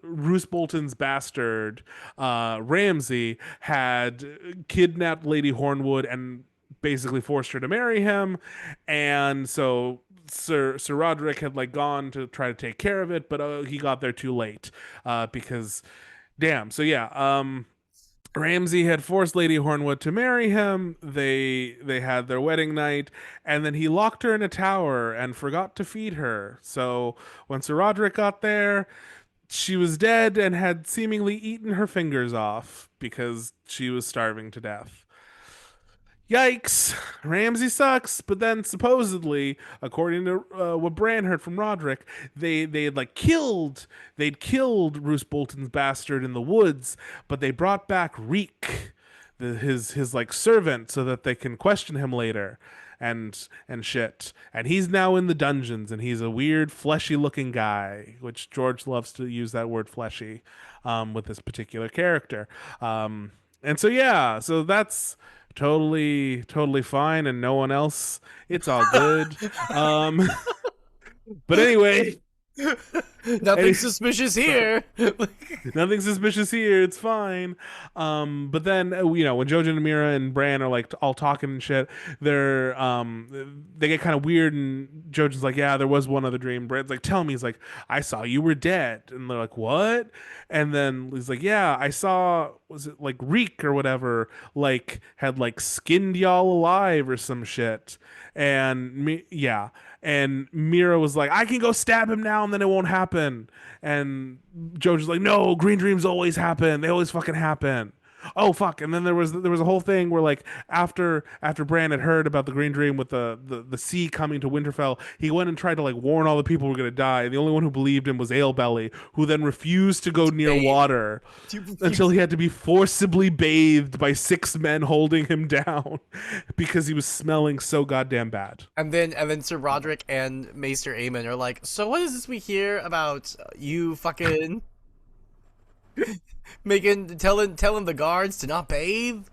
Roose Bolton's bastard, Ramsay, had kidnapped Lady Hornwood and basically forced her to marry him, and so Sir Roderick had like gone to try to take care of it, but he got there too late because damn. So yeah, Ramsay had forced Lady Hornwood to marry him. They had their wedding night, and then he locked her in a tower and forgot to feed her. So when Sir Roderick got there, she was dead and had seemingly eaten her fingers off because she was starving to death. Yikes! Ramsay sucks. But then supposedly, according to what Bran heard from Roderick, they had like killed Roose Bolton's bastard in the woods, but they brought back Reek, his like servant, so that they can question him later, and shit. And he's now in the dungeons, and he's a weird fleshy looking guy, which George loves to use that word fleshy with this particular character. And so yeah, so that's totally fine, and no one else. It's all good. Um, but anyway, Nothing any, suspicious here. nothing suspicious here. It's fine. But then when Jojen and Mira and Bran are like all talking and shit, they get kind of weird, and Jojen's like, "Yeah, there was one other dream." Bran's like, "Tell me." He's like, "I saw you were dead," and they're like, "What?" And then he's like, "Yeah, I saw. Was it like Reek or whatever? Like had like skinned y'all alive or some shit." And yeah. And Mira was like, I can go stab him now and then it won't happen. And Jojo's like, no, green dreams always happen. They always fucking happen. Oh fuck! And then there was a whole thing where like after Bran had heard about the Green Dream with the sea coming to Winterfell, he went and tried to like warn all the people were gonna die. And the only one who believed him was Alebelly, who then refused to go near Babe. water until he had to be forcibly bathed by 6 men holding him down because he was smelling so goddamn bad. And then Sir Roderick and Maester Aemon are like, so what is this we hear about you fucking telling the guards to not bathe?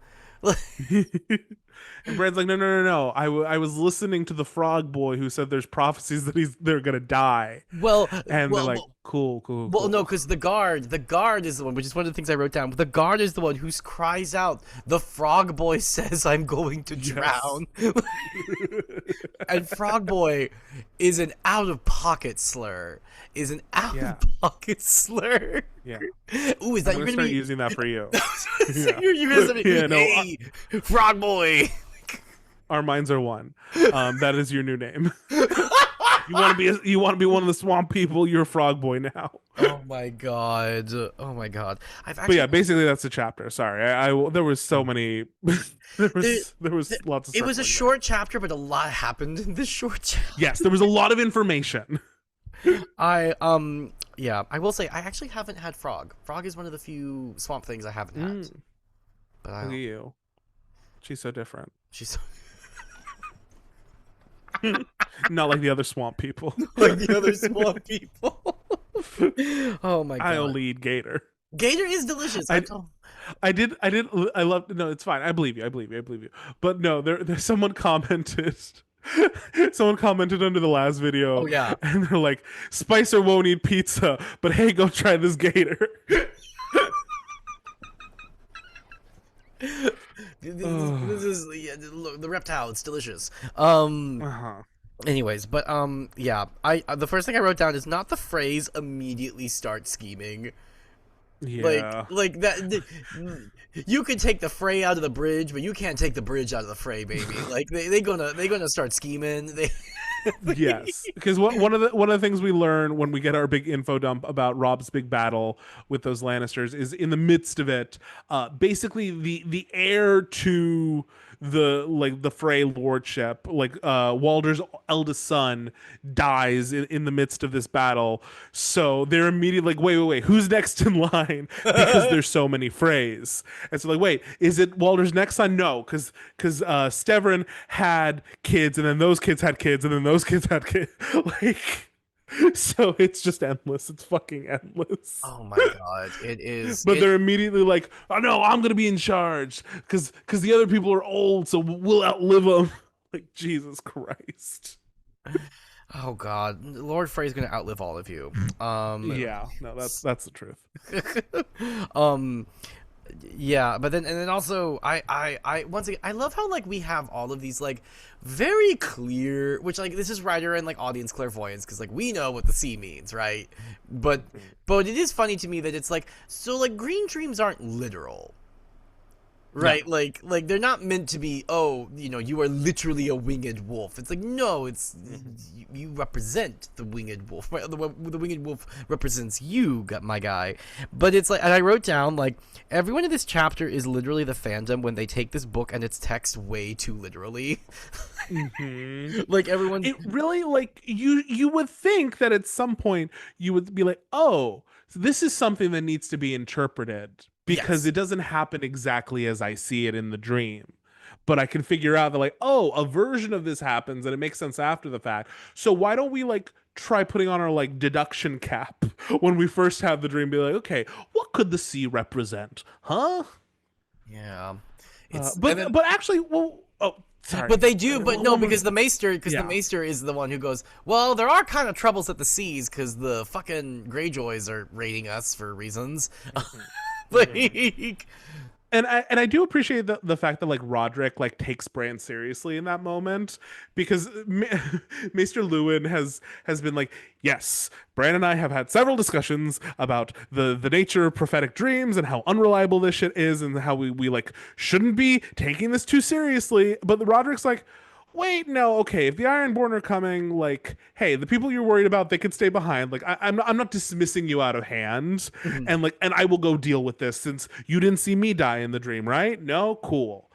And Brad's like, no. I was listening to the frog boy who said there's prophecies that they're gonna die. well, And they're well, like, well, well, no, cool. because the guard is the one, which is one of the things I wrote down. But the guard is the one who cries out, "The frog boy says I'm going to drown," and frog boy is an out of pocket slur. Is an out Yeah, of pocket slur. yeah. Ooh, is I'm that you're gonna gonna start be? using that for you. So Yeah, you're gonna say, yeah. No, hey, frog boy. our minds are one. That is your new name. You want to be one of the swamp people. You're a frog boy now. Oh my god. Oh my god. I've But yeah, actually basically that's the chapter. Sorry, there was so many. there, There was lots of. it was a circling there. short chapter, but a lot happened in this short chapter. Yes, there was a lot of information. Yeah, I will say I actually haven't had frog. Frog is one of the few swamp things I haven't had. Mm, But I look at don't. you. She's so different. She's Not like the other swamp people. like the other swamp people. Oh my I'll god. lead Gator. Gator is delicious. I I love no, it's fine. I believe you. But no, there's someone commented someone commented under the last Oh video yeah. and they're like, Spicer won't eat pizza, but hey, go try this Gator. This is yeah, look, the reptile. It's delicious. Uh-huh. Anyways, but yeah. I the first thing I wrote down is not the phrase "immediately start scheming." Yeah. Like that. You could take the fray out of the bridge, but you can't take the bridge out of the fray, baby. Like they gonna start scheming. They Yes, because one of the things we learn when we get our big info dump about Rob's big battle with those Lannisters is in the midst of it, basically the heir to the Frey lordship, like Walder's eldest son, dies in the midst of this battle. So they're immediately like, wait, who's next in line? Because there's so many Freys, and so like, wait, is it Walder's next son? No, because Steverin had kids, and then those kids had kids, and then those kids had kids. Like, so it's just endless. It's fucking endless. Oh my god, it is. But they're immediately like, oh no, I'm gonna be in charge because the other people are old, so we'll outlive them. Like, Jesus Christ. Oh god, Lord Frey's gonna outlive all of you. Yeah, no, that's the truth. um, yeah, but then also I once again I love how like we have all of these like very clear, which like this is writer and like audience clairvoyance because like we know what the sea means, right? But it is funny to me that it's like so like green dreams aren't literal. Right, No. like they're not meant to be. Oh, you are literally a winged wolf. It's like no, it's you represent the winged wolf. Right? The winged wolf represents you, my guy. But it's like, and I wrote down like everyone in this chapter is literally the fandom when they take this book and its text way too literally. Like everyone, It really, like, you would think that at some point you would be like, oh, so this is something that needs to be interpreted because yes, it doesn't happen exactly as I see it in the dream. But I can figure out that, like, oh, a version of this happens and it makes sense after the fact. So why don't we like try putting on our like deduction cap when we first have the dream? Be like, okay, what could the sea represent? Huh? Yeah, it's and But then but actually, well, oh, sorry. but they do, but no, One more- because the yeah. maester is the one who goes, well, there are kind of troubles at the seas because the fucking Greyjoys are raiding us for reasons. Like, And I do appreciate the fact that like Roderick like takes Bran seriously in that moment because Maester Lewin has been like, yes, Bran and I have had several discussions about the nature of prophetic dreams and how unreliable this shit is and how we like shouldn't be taking this too seriously. But Roderick's like, wait, no, okay, if the Ironborn are coming, like, hey, the people you're worried about, they could stay behind. Like, I'm not dismissing you out of hand, mhm, and I will go deal with this since you didn't see me die in the dream, right? No, cool.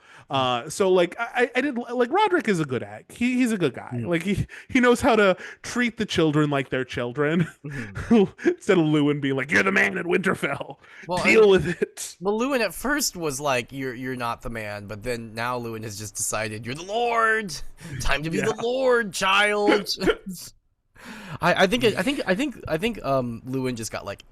So like I did like Roderick is a good egg. He's a good guy. mhm, Like he knows how to treat the children like they're children mhm. instead of Lewin being like, you're the man at Winterfell. Well, Deal with it. well, Lewin at first was like, "You're not the man," but then now Lewin has just decided, "You're the Lord. Time to be Yeah. the Lord, child." I think Lewin just got like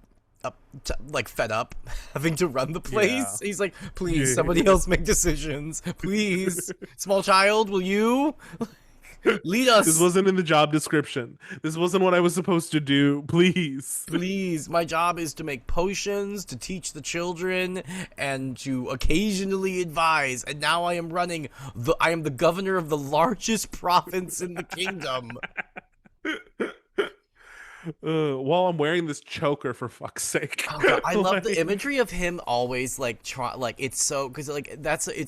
like fed up having to run the place. Yeah. He's like, "Please, somebody else make decisions. Please, small child, will you lead This us?" wasn't in the job description. This wasn't what I was supposed to do. Please. Please, my job is to make potions, to teach the children, and to occasionally advise. And now I am I am the governor of the largest province in the kingdom. While I'm wearing this choker, for fuck's sake. Oh, God, I love the Like, imagery of him always like like it's so because like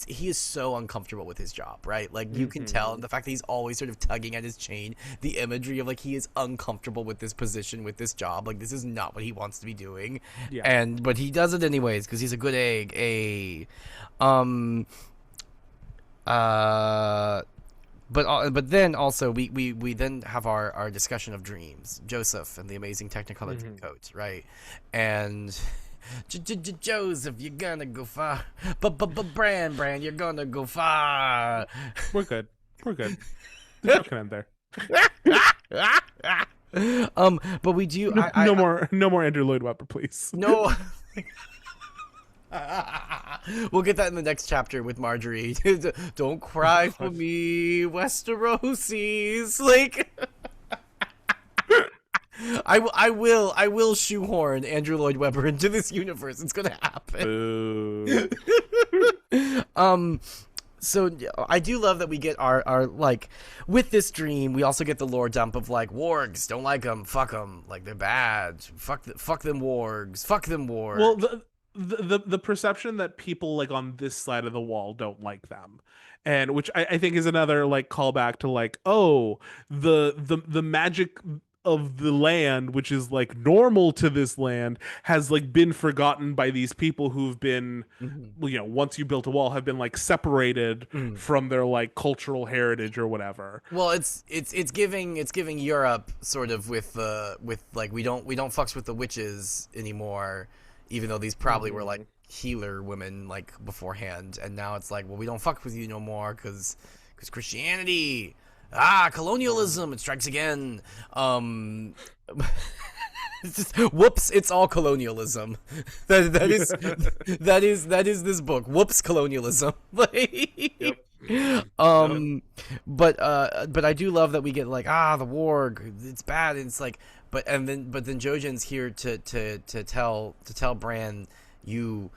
he is so uncomfortable with his job, right? Like you can tell, and the fact that he's always sort of tugging at his chain, the imagery of like he is uncomfortable with this position, with this job, like this is not what he wants to be doing, Yeah. but he does it anyways because he's a good egg. Um, uh, but then also we then have our discussion of dreams, Joseph and the amazing Technicolor Dreamcoat, right? And Joseph, you're gonna go far, but Bran, you're gonna go far. We're good. We're good. The joke can end there. But we do. No more Andrew Lloyd Webber, please. No. We'll get that in the next chapter with Marjorie. Don't cry for me, Westerosies. Like, I will shoehorn Andrew Lloyd Webber into this universe. It's gonna happen. Boo. So I do love that we get our like with this dream. We also get the lore dump of like wargs. Don't like them. Fuck them. Like they're bad. Fuck them wargs. Fuck them wargs. Well, the perception that people like on this side of the wall don't like them, and which I think is another like callback to like, oh, the magic of the land, which is like normal to this land, has like been forgotten by these people who've been, once you built a wall, have been like separated from their like cultural heritage or whatever. Well, it's giving Europe sort of with like we don't fucks with the witches anymore, even though these probably were like healer women like beforehand, and now it's like, well, we don't fuck with you no more because Christianity. Colonialism, it strikes again. It's just, whoops, it's all colonialism. That is this book. Whoops, colonialism. Like, but I do love that we get like, the warg, it's bad, and it's like, but then Jojen's here to tell Bran, you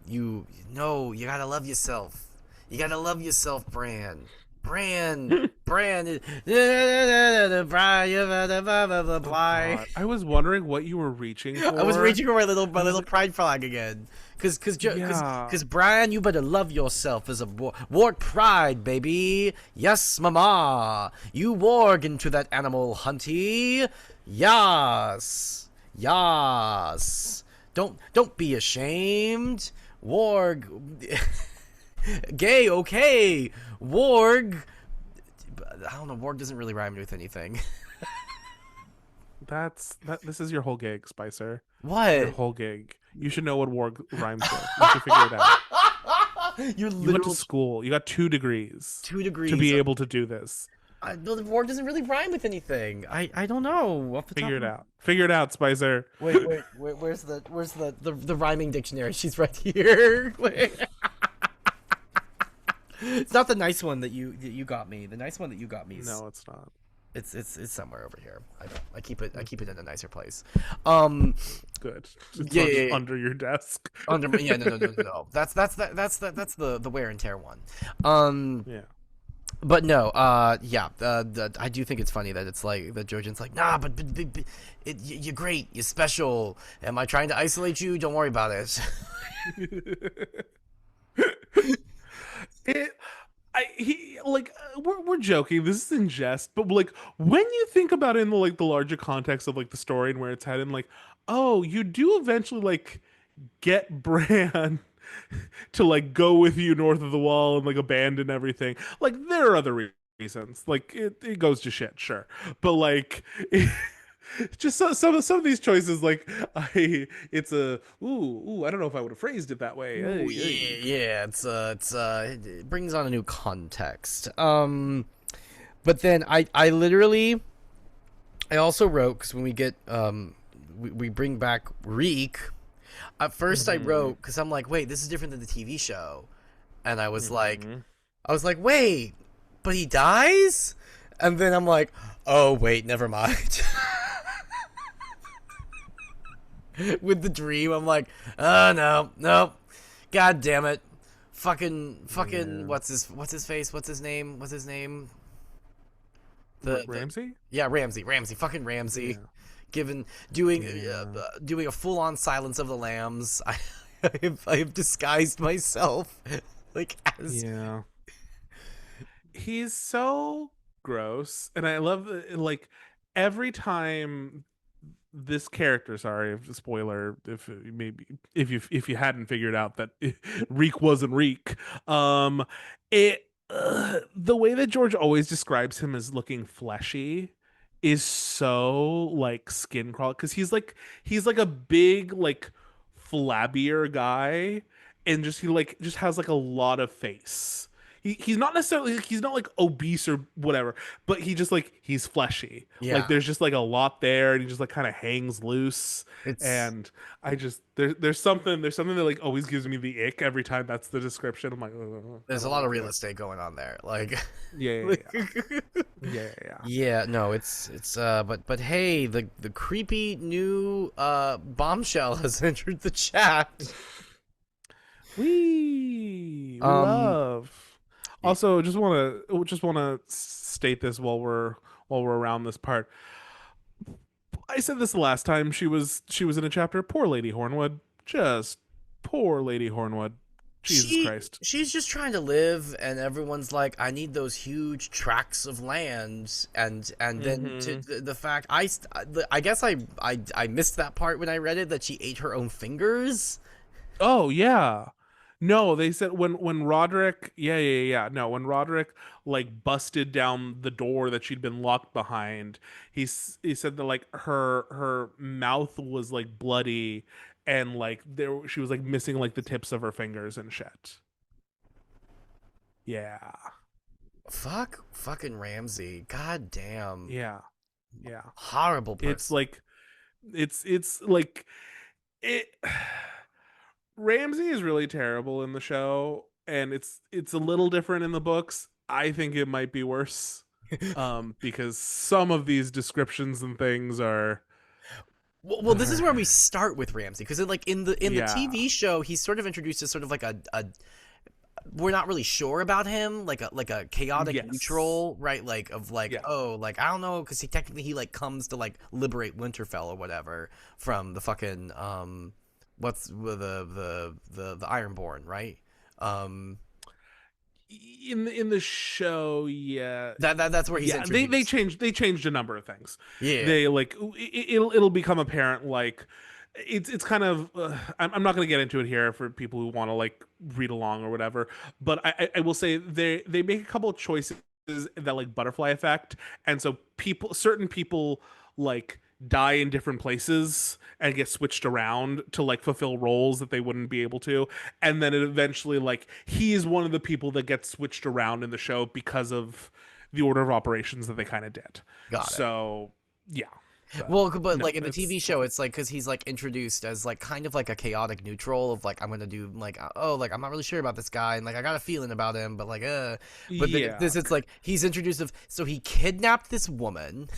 know, you gotta love yourself. You gotta love yourself, Bran. Bran. I was wondering what you were reaching for. I was reaching for my little pride flag again, cause Brian, you better love yourself as a warg pride, baby. Yes, mama, you warg into that animal, hunty. Yes. Don't be ashamed, warg. Gay, okay. Warg. I don't know. Warg doesn't really rhyme with anything. This is your whole gig, Spicer. What? Your whole gig. You should know what warg rhymes with. You should figure it out. You went to school. You got 2 degrees. 2 degrees to be able to do this. The warg doesn't really rhyme with anything. I don't know. Figure it out. Figure it out, Spicer. Wait. Where's the rhyming dictionary? She's right here. It's not the nice one that you got me. The nice one that you got me is No, it's not. it's somewhere over here. I keep it in a nicer place. Um, Good. It's yeah, not yeah, just yeah. under your desk. Yeah, no. That's the wear and tear one. Um, Yeah. but no, yeah, I do think it's funny that it's like the Jojen's like, nah, but you're great, you're special. Am I trying to isolate you? Don't worry about it. It he like we're joking, this is in jest, but like when you think about it in the like the larger context of like the story and where it's headed, like, oh, you do eventually like get Bran to like go with you north of the wall and like abandon everything. Like there are other reasons. Like it goes to shit, sure. But like just some of these choices, like it's a I don't know if I would have phrased it that way. Ooh, Hey, yeah, hey. yeah. It brings on a new context. But then I literally I also wrote because when we get we bring back Reek. At first I Mm-hmm. wrote because I'm like, wait, this is different than the TV show, and Mm-hmm. I was like, wait, but he dies, and then I'm like, oh wait, never mind. With the dream, I'm like, oh no, no, god damn it, fucking, Yeah. what's his face, what's his name, the Ramsey? yeah, Ramsey, fucking Ramsey, Yeah. given doing Yeah. doing a full on Silence of the Lambs. I have disguised myself like as Yeah. He's so gross, and I love like every time this character, sorry if spoiler, if maybe if you hadn't figured out that Reek wasn't Reek, it the way that George always describes him as looking fleshy is so like skin crawl, because he's like a big like flabbier guy, and just he like just has like a lot of face. He's not necessarily, he's not like obese or whatever, but he just like he's fleshy. Like yeah. there's just like a lot there, and he just like kind of hangs loose. It's And I just there's something that like always gives me the ick every time that's the description. I'm like, I there's a don't lot of like real it. estate going on there. Like, Yeah, yeah, like yeah, yeah, yeah, yeah. yeah, no, it's but hey, the creepy new bombshell has entered the chat. We Um love. Also, just want to state this while we're around this part. I said this the last time she was in a chapter. Poor Lady Hornwood, just poor Lady Hornwood. Jesus Christ. she's just trying to live, and everyone's like, I need those huge tracts of land, and then to Mm-hmm. the fact I guess I missed that part when I read it, that she ate her own fingers. Oh yeah. No, they said when Roderick, yeah. No, when Roderick like busted down the door that she'd been locked behind, he said that like her mouth was like bloody, and like there she was like missing like the tips of her fingers and shit. Yeah. Fucking Ramsey. God damn. Yeah. Yeah. Horrible It's person. like it's like it Ramsey is really terrible in the show, and it's a little different in the books. I think it might be worse, because some of these descriptions and things are Well, this is where we start with Ramsey, because like in the yeah. TV show, he's sort of introduced as sort of like a we're not really sure about him, like a chaotic Yes. neutral, right? Like of like, Yeah. oh, like I don't know, because he like comes to like liberate Winterfell or whatever from the fucking what's the Ironborn, right? Um, In the show, yeah. that's where he's Yeah, introduced. they changed a number of things. Yeah, They like it'll become apparent like it's kind of I'm not going to get into it here for people who want to like read along or whatever, but I will say they make a couple of choices that like butterfly effect, and so certain people like die in different places and get switched around to like fulfill roles that they wouldn't be able to, and then it eventually like he is one of the people that gets switched around in the show because of the order of operations that they kind of did. got it. So yeah. But Well, but no, like in the it's TV show, it's like because he's like introduced as like kind of like a chaotic neutral of like I'm gonna do like oh like I'm not really sure about this guy and like I got a feeling about him, but like but then yeah. this it's like he's introduced of so he kidnapped this woman,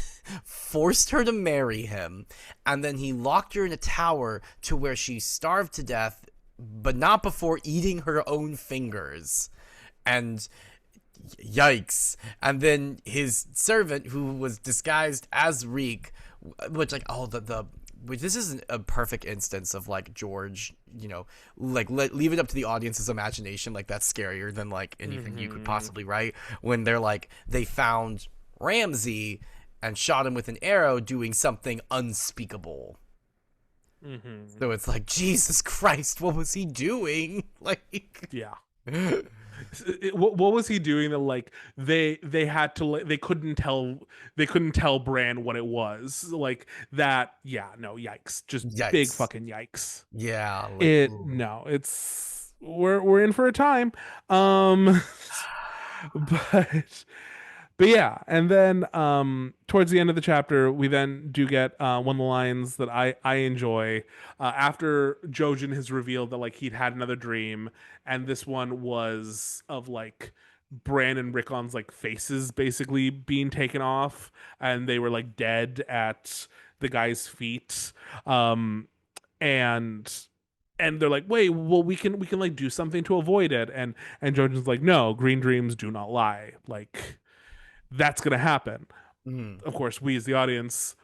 forced her to marry him, and then he locked her in a tower to where she starved to death, but not before eating her own fingers, and yikes. And then his servant who was disguised as Reek, which like oh the which this isn't a perfect instance of like George, like leave it up to the audience's imagination, like that's scarier than like anything you could Mm-hmm. possibly write when they're like they found Ramsay and shot him with an arrow doing something unspeakable. Mm-hmm. So it's like Jesus Christ, what was he doing? Like Yeah. What was he doing that like they had to like they couldn't tell Bran what it was like that? Yeah, no, yikes, just big yikes. fucking yikes. Yeah, like It ooh. no, it's we're in for a time. Um, but yeah, and then towards the end of the chapter, we then do get one of the lines that I enjoy after Jojen has revealed that like he'd had another dream, and this one was of like Bran and Rickon's like faces basically being taken off, and they were like dead at the guy's feet, and they're like, wait, well, we can like do something to avoid it, and Jojen's like, no, green dreams do not lie, like that's gonna happen. Mm. Of course, we as the audience,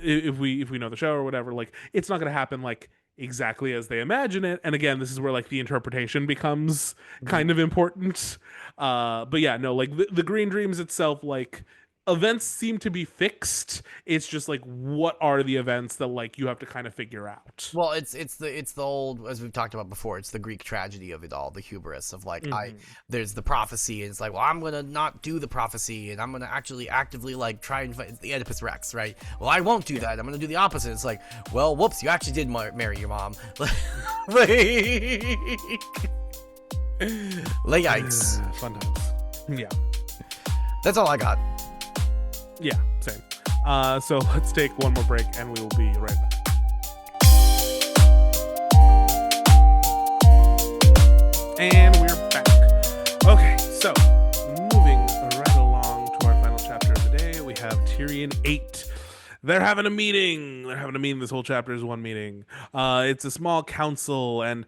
if we know the show or whatever, like it's not gonna happen like exactly as they imagine it. And again, this is where like the interpretation becomes Mhm. kind of important. But yeah, no, like the Green Dreams itself, like events seem to be fixed. It's just like what are the events that like you have to kind of figure out. Well, it's the old as we've talked about before. It's the Greek tragedy of it all, the hubris of like Mm-hmm. there's the prophecy, and it's like, well, I'm gonna not do the prophecy, and I'm gonna actually actively like try and fight it's the Oedipus Rex, right? Well, I won't do Yeah. that. I'm gonna do the opposite. It's like, well, whoops, you actually did marry your mom. like, like yikes. Fun times. Yeah. That's all I got. Yeah. Same. So let's take one more break, and we will be right back. And we're back. Okay, so moving right along to our final chapter of the day, we have Tyrion VIII. They're having a meeting. They're having a meeting. This whole chapter is one meeting. It's a small council, and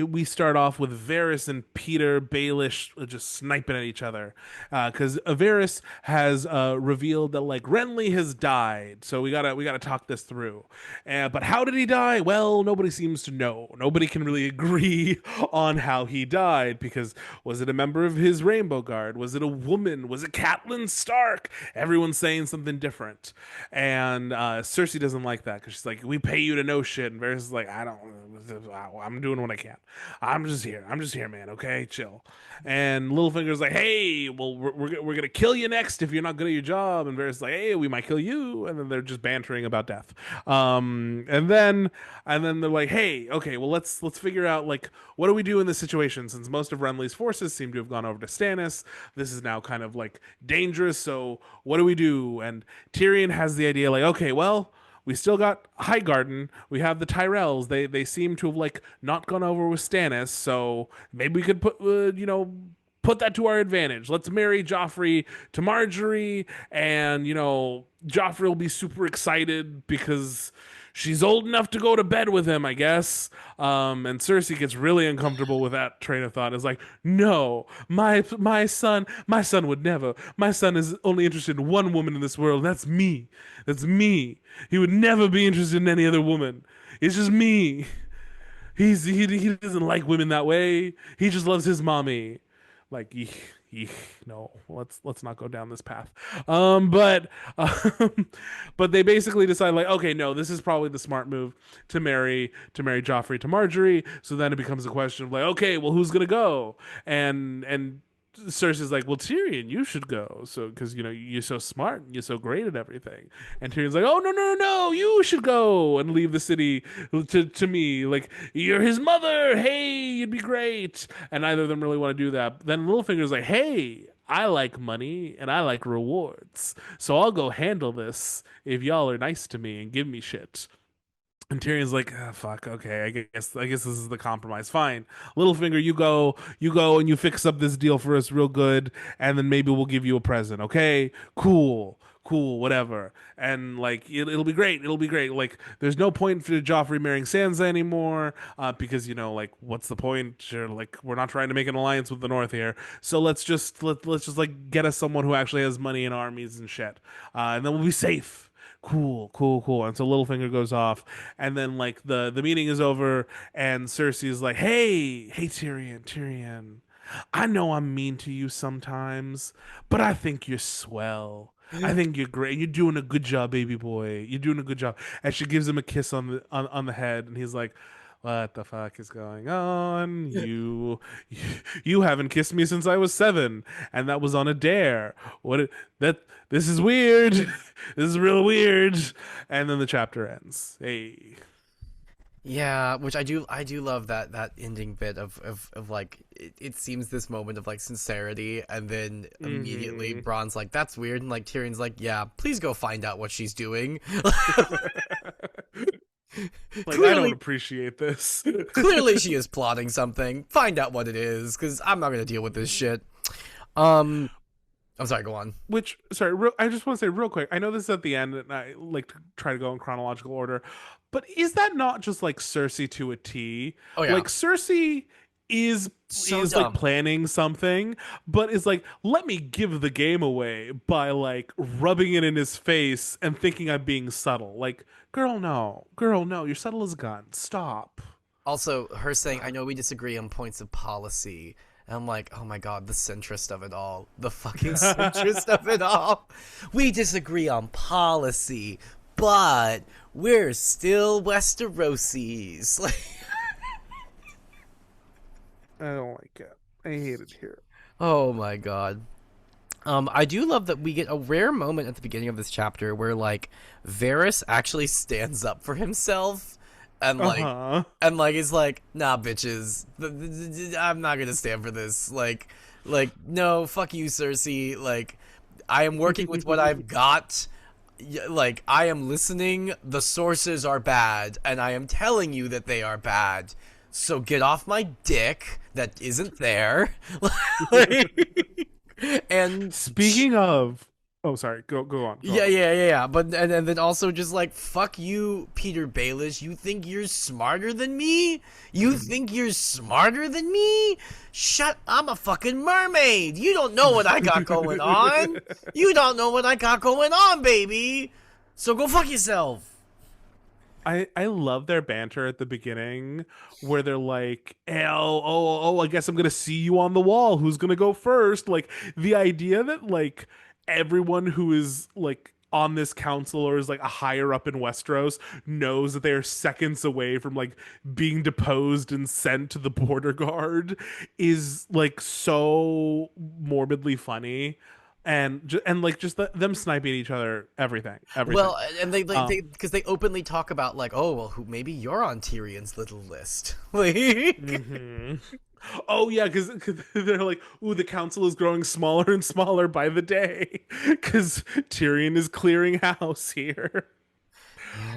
we start off with Varys and Peter Baelish just sniping at each other because Varys has revealed that like Renly has died. So we gotta talk this through. But how did he die? Well, nobody seems to know. Nobody can really agree on how he died because was it a member of his Rainbow Guard? Was it a woman? Was it Catelyn Stark? Everyone's saying something different. And Cersei doesn't like that because she's like, we pay you to know shit. And Varys is like, I'm doing what I can. I'm just here, man. Okay, chill. And Littlefinger's like, hey, well, we're gonna kill you next if you're not good at your job. And Varys is like, hey, we might kill you. And then they're just bantering about death. And then they're like, hey, okay, well, let's figure out like what do we do in this situation since most of Renly's forces seem to have gone over to Stannis. This is now kind of like dangerous. So what do we do? And Tyrion has the idea like, okay, well, we still got Highgarden. We have the Tyrells. They seem to have like not gone over with Stannis. So maybe we could put that to our advantage. Let's marry Joffrey to Marjorie, and Joffrey will be super excited because she's old enough to go to bed with him, I guess. And Cersei gets really uncomfortable with that train of thought. Is like, no, my son would never. My son is only interested in one woman in this world. That's me. That's me. He would never be interested in any other woman. It's just me. He doesn't like women that way. He just loves his mommy. Like, eek, no, let's not go down this path. Um, but they basically decide like, okay, no, this is probably the smart move to marry Joffrey to Marjorie. So then it becomes a question of like, okay, well, who's gonna go? And Cersei's like, well, Tyrion, you should go. So, because you're so smart, and you're so great at everything. And Tyrion's like, oh no, you should go and leave the city to me. Like you're his mother. Hey, you'd be great. And neither of them really want to do that. Then Littlefinger's like, hey, I like money and I like rewards. So I'll go handle this if y'all are nice to me and give me shit. And Tyrion's like, ah, fuck, okay, I guess this is the compromise. Fine. Littlefinger, you go and you fix up this deal for us real good, and then maybe we'll give you a present, okay? Cool. Cool, whatever. And like it'll be great. It'll be great. Like there's no point for Joffrey marrying Sansa anymore, because like what's the point? Sure, like we're not trying to make an alliance with the North here. So let's just like get us someone who actually has money and armies and shit, and then we'll be safe. Cool, cool, cool. And so Littlefinger goes off, and then like the meeting is over, and Cersei is like, hey, Tyrion, Tyrion, I know I'm mean to you sometimes, but I think you're swell. I think you're great. You're doing a good job, baby boy. You're doing a good job. And she gives him a kiss on the head, and he's like, "What the fuck is going on? You haven't kissed me since I was 7, and that was on a dare. That this is weird. This is real weird." And then the chapter ends. Hey. Yeah, which I do love that ending bit of like it seems this moment of like sincerity, and then immediately Hmm. Bronn's like, that's weird, and like Tyrion's like, yeah, please go find out what she's doing. Like I don't clearly appreciate this. clearly she is plotting something. Find out what it is, because I'm not gonna deal with this shit. Um I'm sorry, go on. Which, sorry, I just want to say real quick. I know this is at the end, and I like to try to go in chronological order, but is that not just like Cersei to a T? Oh yeah. Like Cersei is So is like dumb. planning something, but is like, let me give the game away by like rubbing it in his face and thinking I'm being subtle. Like, girl, no, you're subtle as a gun. Stop. Also, her saying, I know we disagree on points of policy. And I'm like, oh my god, the centrist of it all. The fucking centrist of it all. We disagree on policy, but we're still Westeroses. Like, I don't like it. I hate it here. oh my god. I do love that we get a rare moment at the beginning of this chapter where like Varys actually stands up for himself and Uh like huh. is like, nah, bitches, I'm not gonna stand for this. No, fuck you, Cersei. Like, I am working with what I've got. Like, I am listening. The sources are bad, and I am telling you that they are bad. So get off my dick. That isn't there. Like, and Speaking of, oh, sorry, go on, go yeah, on. yeah, yeah, yeah. But and then also just like, fuck you, Peter Baelish. You think you're smarter than me? You think you're smarter than me? I'm a fucking mermaid. You don't know what I got going on. You don't know what I got going on, baby. So go fuck yourself. I love their banter at the beginning where they're like, oh, I guess I'm gonna see you on the wall. Who's gonna go first? Like the idea that like everyone who is like on this council or is like a higher up in Westeros knows that they are seconds away from like being deposed and sent to the border guard is like so morbidly funny. And like just them sniping each other, everything. Well, and they like Um, they because they openly talk about like, oh well, who maybe you're on Tyrion's little list. Like, hmm Oh yeah, because they're like, ooh, the council is growing smaller and smaller by the day, because Tyrion is clearing house here.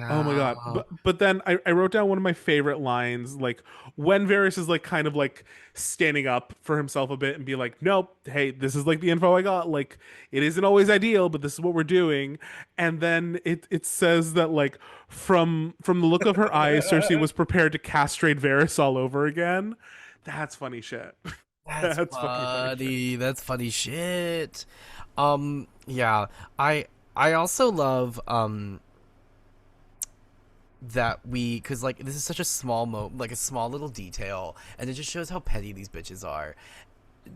Oh my god! yeah. But then I wrote down one of my favorite lines, like when Varys is like kind of like standing up for himself a bit and be like, nope, hey, this is like the info I got. Like it isn't always ideal, but this is what we're doing. And then it says that like from the look of her eyes, Cersei was prepared to castrate Varys all over again. That's funny shit. That's That's fucking funny shit. funny. That's funny shit. Yeah. I also love that because like this is such a small like a small little detail, and it just shows how petty these bitches are.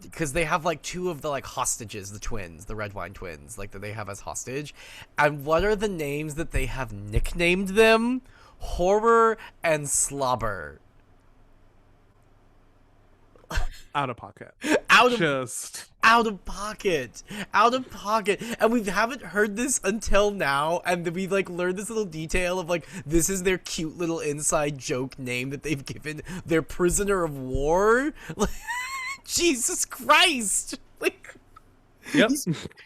Because they have like two of the like hostages, the twins, the red wine twins, like that they have as hostage, and what are the names that they have nicknamed them? Horror and Slobber. Out of pocket. Out of Just out of pocket, and we haven't heard this until now, and then we like learned this little detail of like this is their cute little inside joke name that they've given their prisoner of war. Like, Jesus Christ, like Yep.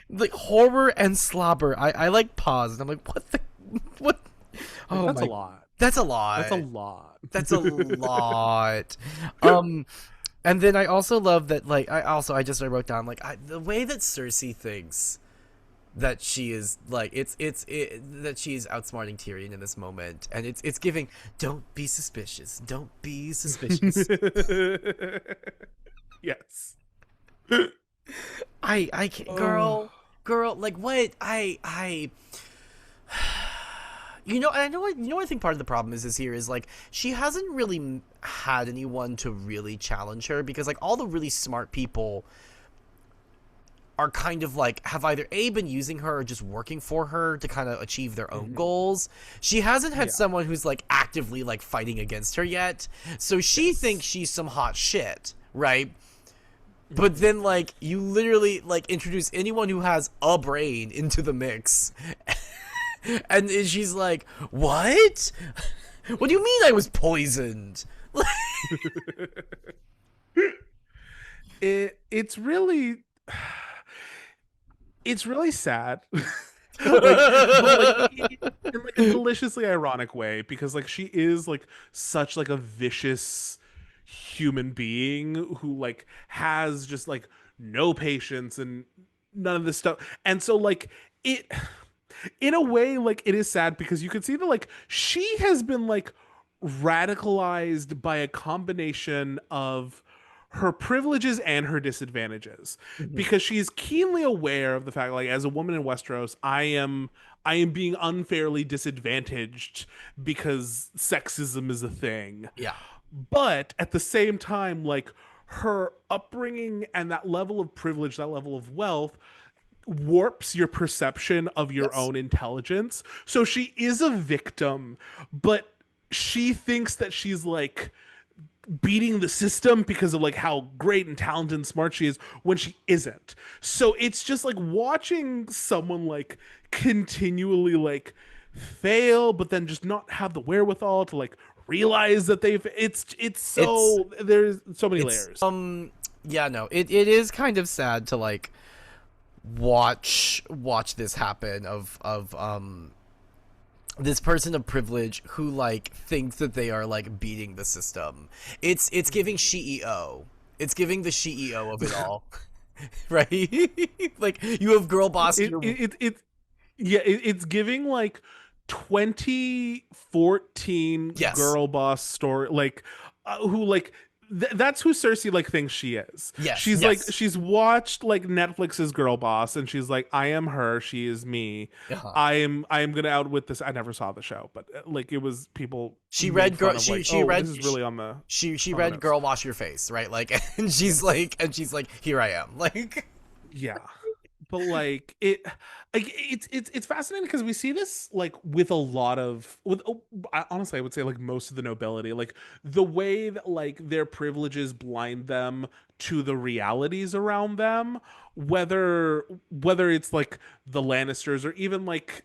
Like horror and slobber. I like paused. I'm like, what the what? Like, Oh that's a my, lot. that's a That's a lot. lot. That's a lot. Um, and then I also love that. Like, I wrote down like the way that Cersei thinks that she is like that she's outsmarting Tyrion in this moment, and it's giving. Don't be suspicious. Don't be suspicious. Yes. I can't, Oh. girl. Like what I. You know, and I know. You know, I think part of the problem is here is like she hasn't really had anyone to really challenge her because like all the really smart people are kind of like have either been using her or just working for her to kind of achieve their own goals. She hasn't had Yeah. someone who's like actively like fighting against her yet, so she thinks she's some hot shit, right? But then like you literally like introduce anyone who has a brain into the mix. And she's like, "What? What do you mean I was poisoned?" It's really it's really sad. Like, but like in like a deliciously ironic way because like she is like such like a vicious human being who like has just like no patience and none of this stuff. And so like it in a way like it is sad because you can see that like she has been like radicalized by a combination of her privileges and her disadvantages because she's keenly aware of the fact like as a woman in Westeros I am being unfairly disadvantaged because sexism is a thing, Yeah. but at the same time like her upbringing and that level of privilege, that level of wealth warps your perception of your Yes. own intelligence. So she is a victim, but she thinks that she's like beating the system because of like how great and talented and smart she is when she isn't. So it's just like watching someone like continually like fail but then just not have the wherewithal to like realize that they've it's It's so there's so many it's layers. yeah, no. It is kind of sad to like watch this happen of this person of privilege who like thinks that they are like beating the system. It's giving CEO. It's giving the CEO of it all. Right? Like you have girl boss your Yeah, it's giving like 2014 yes. girl boss story, like who like that's who Cersei like thinks she is. Yes. She's like Yes. she's watched like Netflix's Girl Boss, and she's like, I am her, she is me. Uh-huh. I am gonna outwit this. I never saw the show, but like it was people She made read fun girl of she like, she oh, read this is really on the she on the read nose. girl wash your face, right? Like and she's like here I am. Like Yeah, but like it's fascinating because we see this like with a lot of with honestly I would say like most of the nobility, like the way that like their privileges blind them to the realities around them, whether it's like the Lannisters or even like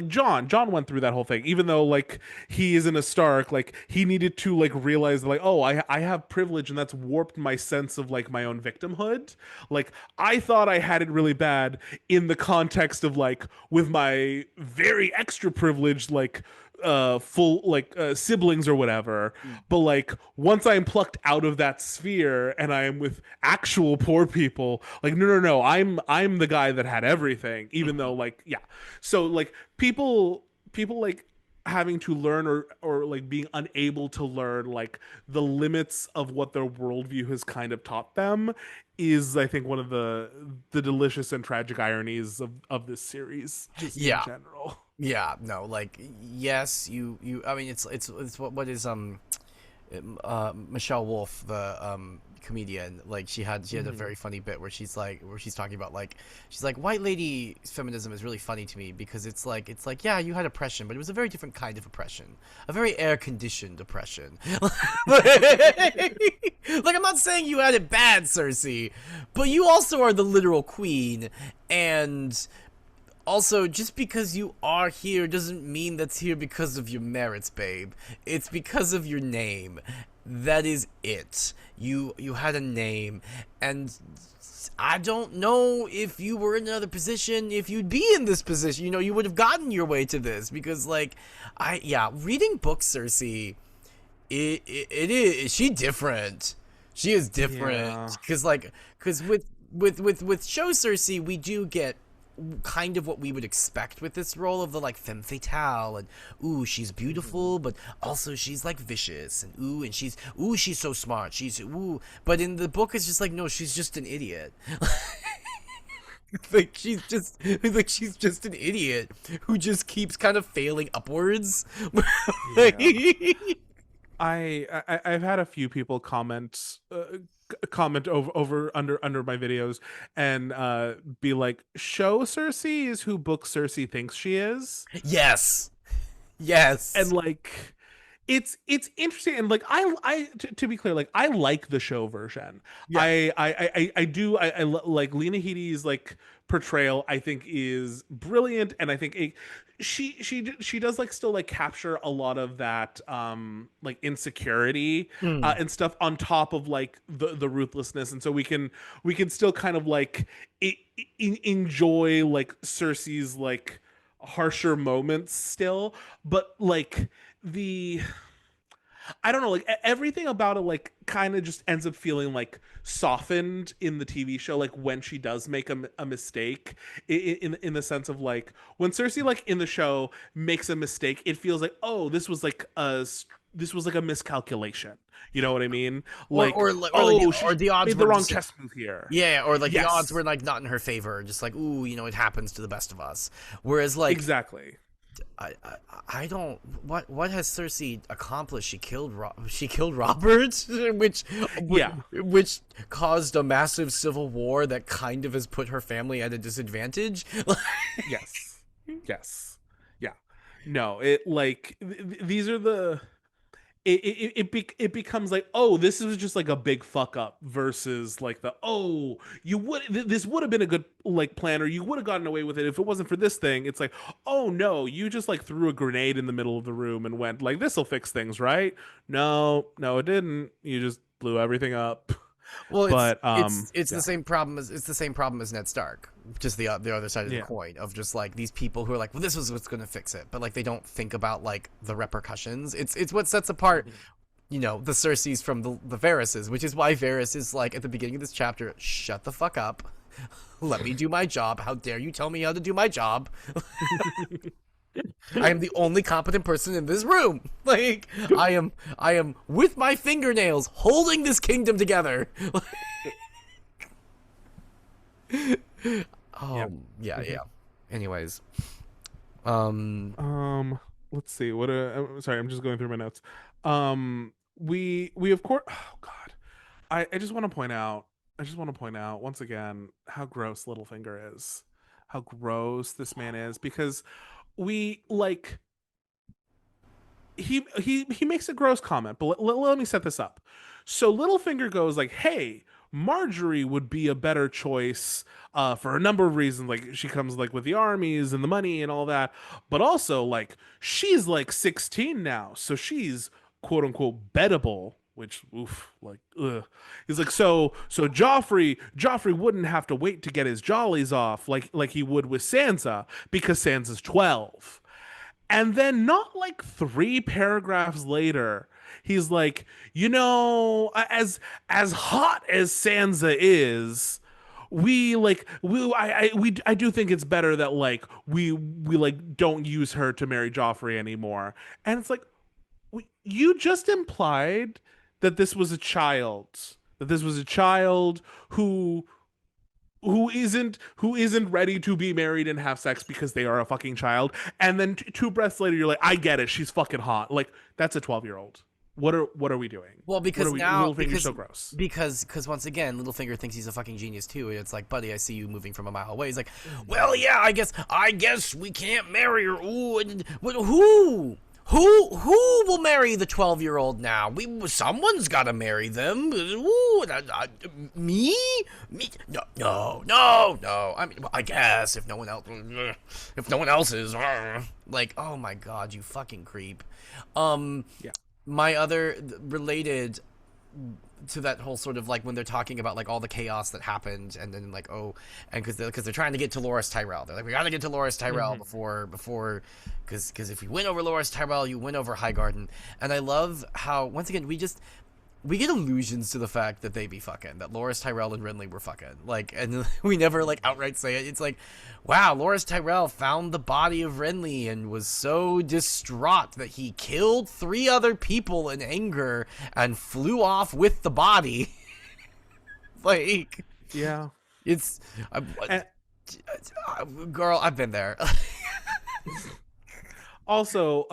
John went through that whole thing. Even though like he isn't a Stark, like he needed to like realize like, oh, I have privilege and that's warped my sense of like my own victimhood. Like I thought I had it really bad in the context of like with my very extra privileged like full like siblings or whatever, but like once I am plucked out of that sphere and I am with actual poor people, like no, I'm the guy that had everything, even though like yeah. So like people like having to learn or like being unable to learn like the limits of what their worldview has kind of taught them is I think one of the delicious and tragic ironies of this series just in yeah. general. Yeah, no, like yes, you I mean it's what is Michelle Wolf, the comedian, like she had a very funny bit where she's talking about like she's like white lady feminism is really funny to me because it's like yeah, you had oppression, but it was a very different kind of oppression, a very air conditioned oppression. Like I'm not saying you had it bad, Cersei, but you also are the literal queen, and also, just because you are here doesn't mean that's here because of your merits, babe. It's because of your name. that is it. You had a name, and I don't know if you were in another position, if you'd be in this position. You know, you would have gotten your way to this because, like, reading books, Cersei, it is she different. She is Yeah. different because with show Cersei, we do get kind of what we would expect with this role of the like femme fatale and ooh she's beautiful but also she's like vicious and she's so smart she's ooh, but in the book it's just like no, she's just an idiot. She's just an idiot who just keeps kind of failing upwards. Like, Yeah. I've had a few people comment over under my videos and be like, show Cersei is who book Cersei thinks she is. yes, And yes, like it's interesting, and like to be clear, like I like the show version. yeah. I do like Lena Headey's like portrayal. I think is brilliant, and I think she does like still like capture a lot of that like insecurity Mm. and stuff on top of like the ruthlessness, and so we can still kind of like enjoy like Cersei's like harsher moments still, but like the I don't know, like everything about it like kind of just ends up feeling like softened in the TV show like when she does make a mistake in the sense of like when Cersei like in the show makes a mistake, it feels like, oh, this was like a miscalculation. You know what I mean? Like, oh, Or she the odds made the were wrong just chess move here. yeah, or like the odds Yes, were like not in her favor, just like ooh, you know, it happens to the best of us. Whereas like exactly. I, I, I don't. What has Cersei accomplished? She killed Robert, Yeah. which caused a massive civil war that kind of has put her family at a disadvantage. Yes. Yes. Yeah. No, it like these are the it becomes like, oh, this was just like a big fuck up versus like the, oh, this would have been a good like plan, or you would have gotten away with it if it wasn't for this thing. It's like, oh no, you just like threw a grenade in the middle of the room and went like, this'll fix things, right? No, it didn't. You just blew everything up. Well, But it's the yeah. same problem as Ned Stark, just the other side of the Yeah. coin of just like these people who are like, well, this was what's going to fix it, but like they don't think about like the repercussions. It's what sets apart, you know, the Cerseis from the Varys's, which is why Varys is like at the beginning of this chapter, shut the fuck up, let me do my job. How dare you tell me how to do my job? I am the only competent person in this room. Like I am with my fingernails holding this kingdom together. Yep. Yeah, Mhm. yeah. Anyways, um, Let's see. What I'm sorry, I'm just going through my notes. We of course, oh god. I just want to point out, once again how gross Littlefinger is. How gross this man is, because we like he makes a gross comment, but let me set this up. So Littlefinger goes like, "Hey, Marjorie would be a better choice for a number of reasons. Like she comes like with the armies and the money and all that, but also like she's like 16 now, so she's quote unquote bettable." Which oof, like ugh. He's like, so Joffrey wouldn't have to wait to get his jollies off like he would with Sansa because Sansa's 12. And then, not like three paragraphs later, he's like, as hot as Sansa is, I do think it's better that like we like don't use her to marry Joffrey anymore. And it's like, you just implied that this was a child, who who isn't ready to be married and have sex because they are a fucking child, and then two breaths later you're like, I get it, she's fucking hot. Like, that's a 12-year-old. What are we doing? well, What are because we now Littlefinger's so gross. because once again, Littlefinger thinks he's a fucking genius too. It's like, buddy, I see you moving from a mile away. He's like, well, yeah, I guess we can't marry her. Ooh, who will marry the 12-year-old now? Someone's got to marry them. Ooh, me? No. I mean, well, I guess if no one else is, like, oh my god, you fucking creep. Yeah. my other related to that whole sort of like when they're talking about like all the chaos that happened, and then like, oh, and because they're trying to get to Loras Tyrell, they're like, we gotta get to Loras Tyrell Hmm. before because if we win over Loras Tyrell, you win over Highgarden. And I love how once again we get allusions to the fact that they be fucking, that Loras Tyrell and Renly were fucking, like, and we never like outright say it. It's like, wow, Loras Tyrell found the body of Renly and was so distraught that he killed 3 other people in anger and flew off with the body. Like, Yeah. it's And girl, I've been there. also,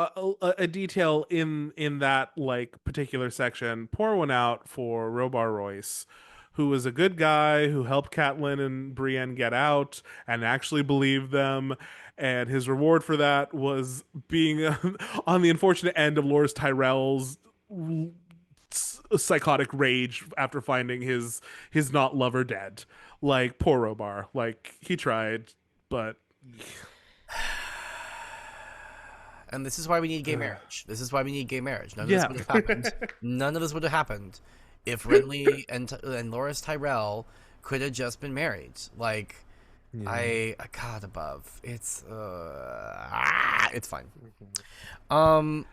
a detail in that like particular section, pour one out for Robar Royce, who was a good guy who helped Catelyn and Brienne get out and actually believed them. And his reward for that was being on the unfortunate end of Loras Tyrell's psychotic rage after finding his not lover dead. Like poor Robar. Like he tried, but And this is why we need gay marriage. This is why we need gay marriage. None of this yeah. would have happened. None of this would have happened if Renly and Loras Tyrell could have just been married. Like, Yeah. I God above. It's fine. Um,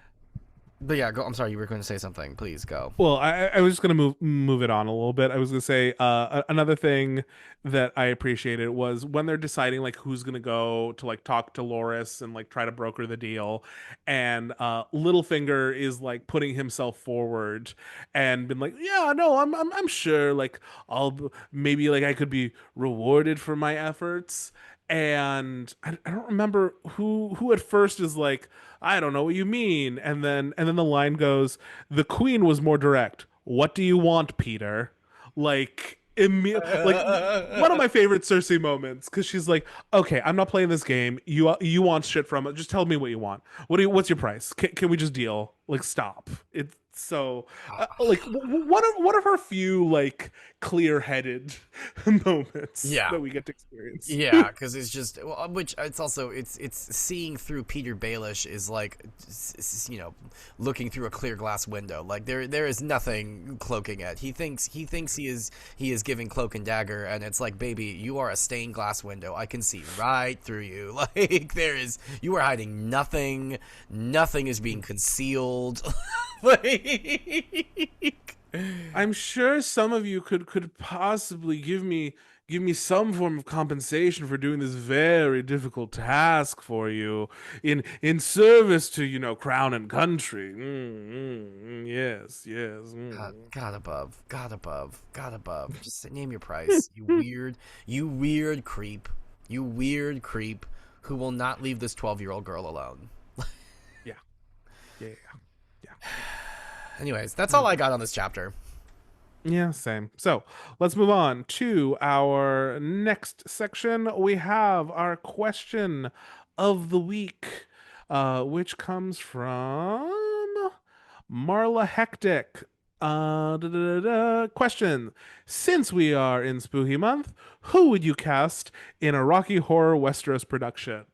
but yeah, go. I'm sorry, you were going to say something. Please go. Well, I was just gonna move it on a little bit. I was gonna say another thing that I appreciated was when they're deciding like who's gonna go to like talk to Loras and like try to broker the deal, and Littlefinger is like putting himself forward and been like, yeah, no, I'm sure like maybe like I could be rewarded for my efforts. And I don't remember who at first is like, I don't know what you mean, and then the line goes, the queen was more direct. What do you want, Peter? Like like one of my favorite Cersei moments because she's like, okay, I'm not playing this game. You want shit from it? Just tell me what you want. What's your price? Can we just deal? Like stop. It's so like one of her few like clear-headed moments Yeah. that we get to experience. Yeah, because it's just which it's also it's seeing through Peter Baelish is like looking through a clear glass window. Like there is nothing cloaking it. He thinks he is giving cloak and dagger, and it's like, baby, you are a stained glass window. I can see right through you. Like you are hiding nothing. Nothing is being concealed. Like I'm sure some of you could possibly give me some form of compensation for doing this very difficult task for you in service to crown and country. Yes, yes. God above, God above, God above. Just name your price. You weird creep. You weird creep who will not leave this 12-year-old girl alone. Yeah, yeah, yeah. Anyways, that's all I got on this chapter. Yeah, same. So let's move on to our next section. We have our question of the week, which comes from Marla Hectic. Question: since we are in Spooky Month, who would you cast in a Rocky Horror Westeros production?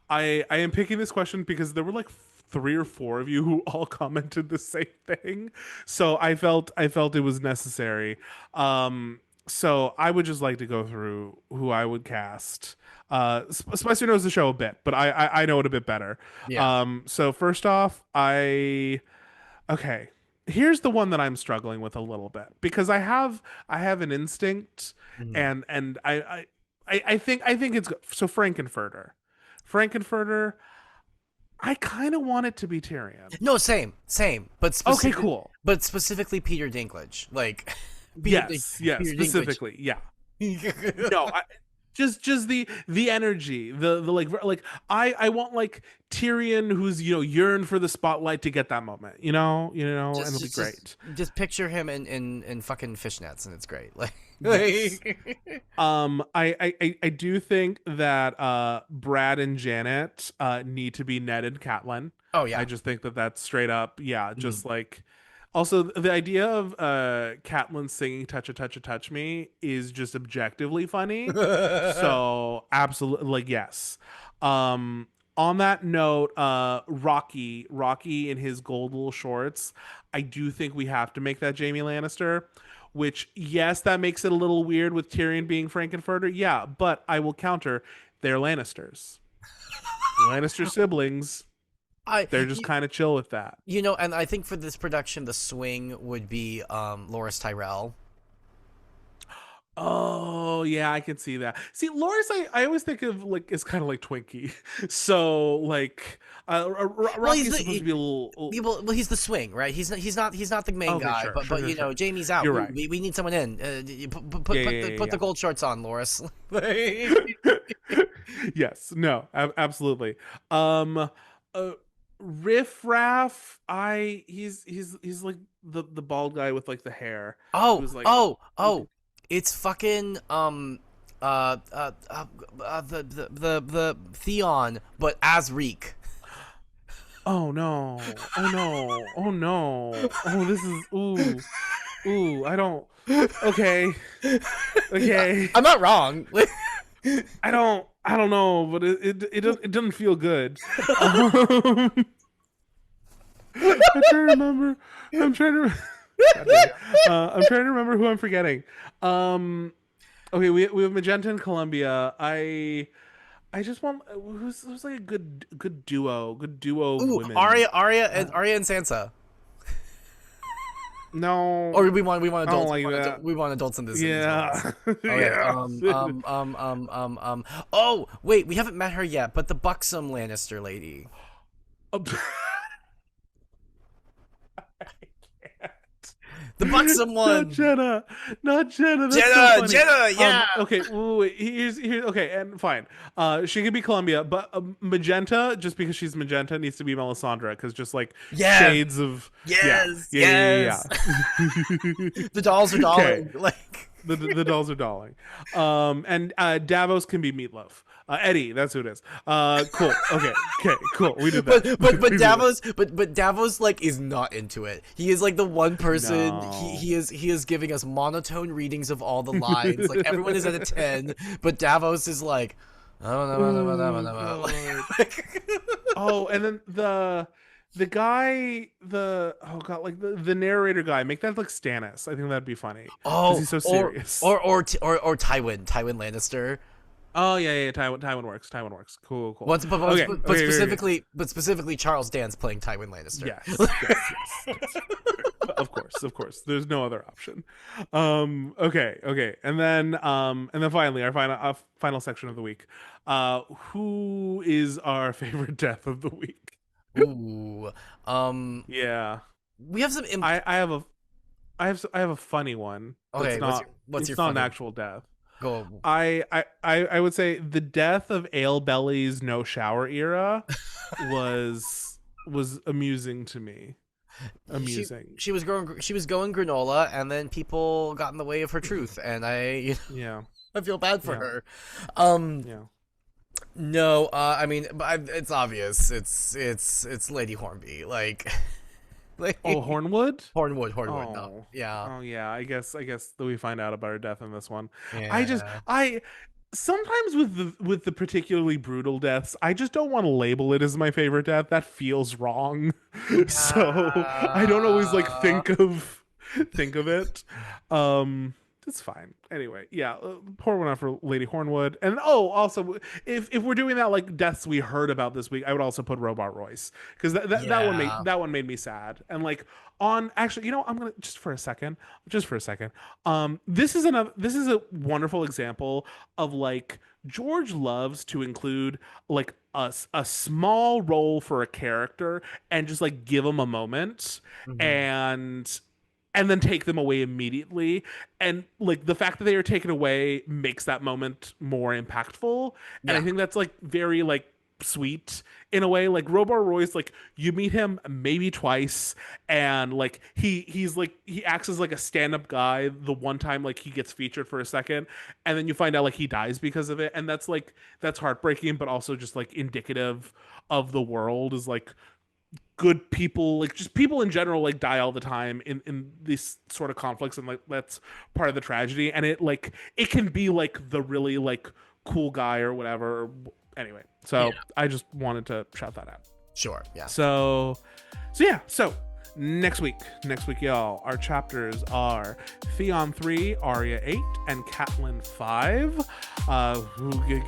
I am picking this question because there were like 3 or 4 of you who all commented the same thing, so I felt it was necessary. So I would just like to go through who I would cast. Spicer knows the show a bit, but I know it a bit better. Yeah. So first off, okay. Here's the one that I'm struggling with a little bit because I have an instinct, Mhm. and I think it's so Frankenfurter. Frankenfurter, I kind of want it to be Tyrion. No, same, Okay, cool. but specifically Peter Dinklage, like Yes, yes, Peter Dinklage. specifically, yeah. No, just the energy, the like I want like Tyrion who's yearn for the spotlight to get that moment, and just it'll be just just great. just picture him in fucking fishnets, and it's great. Like, Yes. like I do think that Brad and Janet need to be Ned and Catelyn. oh I yeah. just think that that's straight up, yeah, Mhm. just like also the idea of Catelyn singing touch me" is just objectively funny. So absolutely like yes. On that note, Rocky in his gold little shorts, I do think we have to make that Jaime Lannister. Which, yes, that makes it a little weird with Tyrion being Frankenfurter. Yeah, but I will counter, they're Lannisters. Lannister siblings, I they're just kind of chill with that. You know, and I think for this production, the swing would be Loras Tyrell. Oh yeah, I can see that. See, Loris, I always think of like is kind of like Twinkie. So like, Well, he's Rocky's supposed to be a well, he's the swing, right? He's not the main okay, guy, sure, sure, but sure, you sure. know, Jamie's out. You're We, right. we, we need someone in. Yeah, yeah, yeah, Put the yeah. gold shorts on, Loris. Yes, no, absolutely. Um, Riff Raff, he's like the bald guy with like the hair, Oh, who's like, oh, like oh! It's fucking uh, uh, uh, the Theon, but as Reek. oh no, oh no, oh no, oh this is ooh, I don't. Okay, okay. I'm not wrong. I don't know, but it doesn't feel good. Um, I'm trying to remember. I'm trying to. God damn it. I'm trying to remember who I'm forgetting. Um, okay, we have Magenta and Columbia. I just want who's like a good duo of Ooh, women. Arya and Sansa. No, Or we want I don't adults. like that. We want adults in this as well. Yeah, Okay. yeah. Oh, wait, we haven't met her yet, but the buxom Lannister lady. The buxom Not one. Jenna, not Jenna. That's so funny. Jenna, yeah. Okay, wait, here's okay, and fine. She could be Columbia, but Magenta, just because she's Magenta, needs to be Melisandre, because just like Yes. shades of Yes. yeah. Yes. The dolls are Okay, dolling. Like the dolls are dolling. And Davos can be Meatloaf. Eddie, that's who it is. Cool. Okay, cool. We did that. but We did Davos but Davos like is not into it. He is like the one person No. he is giving us monotone readings of all the lines. Like everyone is at a 10, but Davos is like I don't know. God. Like, Oh, and then the guy, oh god, like the narrator guy, make that like Stannis. I think that'd be funny because oh, he's so serious. or Tywin Lannister. Oh yeah, Tywin works. Tywin works. Cool. But Okay. specifically Charles Dance playing Tywin Lannister. Yes. Of course. There's no other option. Okay. And then finally our final section of the week. Who is our favorite death of the week? Ooh. Yeah. We have some I have a funny one. Okay, That's not what's it's your not an funny? actual death. Go. I would say the death of Ale Belly's no shower era was amusing to me. Amusing. She was going granola, and then people got in the way of her truth, and Yeah. I feel bad for Yeah. her. Yeah. No, I mean, it's obvious. It's Lady Hornby, like, like Oh, Hornwood? Hornwood. Oh. No, yeah, Oh yeah, I guess that we find out about her death in this one. yeah. I sometimes with the particularly brutal deaths, I just don't want to label it as my favorite death. That feels wrong. So I don't always like think of it. It's fine. Anyway, yeah, pour one out for Lady Hornwood. And also, if we're doing that like deaths we heard about this week, I would also put Robart Royce because that one made me sad. And like on actually, I'm gonna just for a second. This is a wonderful example of like George loves to include like a small role for a character and just like give them a moment Mhm. and then take them away immediately. And like the fact that they are taken away makes that moment more impactful. And I Yeah, think that's like very like sweet in a way. Like Robar Royce, like you meet him maybe twice, and like he's like he acts as like a stand-up guy the one time like he gets featured for a second, and then you find out like he dies because of it. And that's heartbreaking, but also just like indicative of the world is like good people, like just people in general, like die all the time in these sort of conflicts, and like that's part of the tragedy. And it can be like the really like cool guy or whatever. Anyway, So Yeah. I just wanted to shout that out. Sure. Yeah. So next week, y'all, our chapters are Theon III, Arya VIII, and Catelyn V.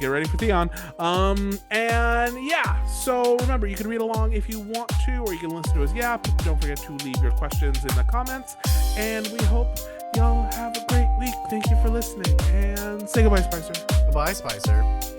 Get ready for Theon. And yeah, so remember, you can read along if you want to, or you can listen to us yap. Don't forget to leave your questions in the comments, and we hope y'all have a great week. Thank you for listening, and say goodbye, Spicer. Bye, Spicer.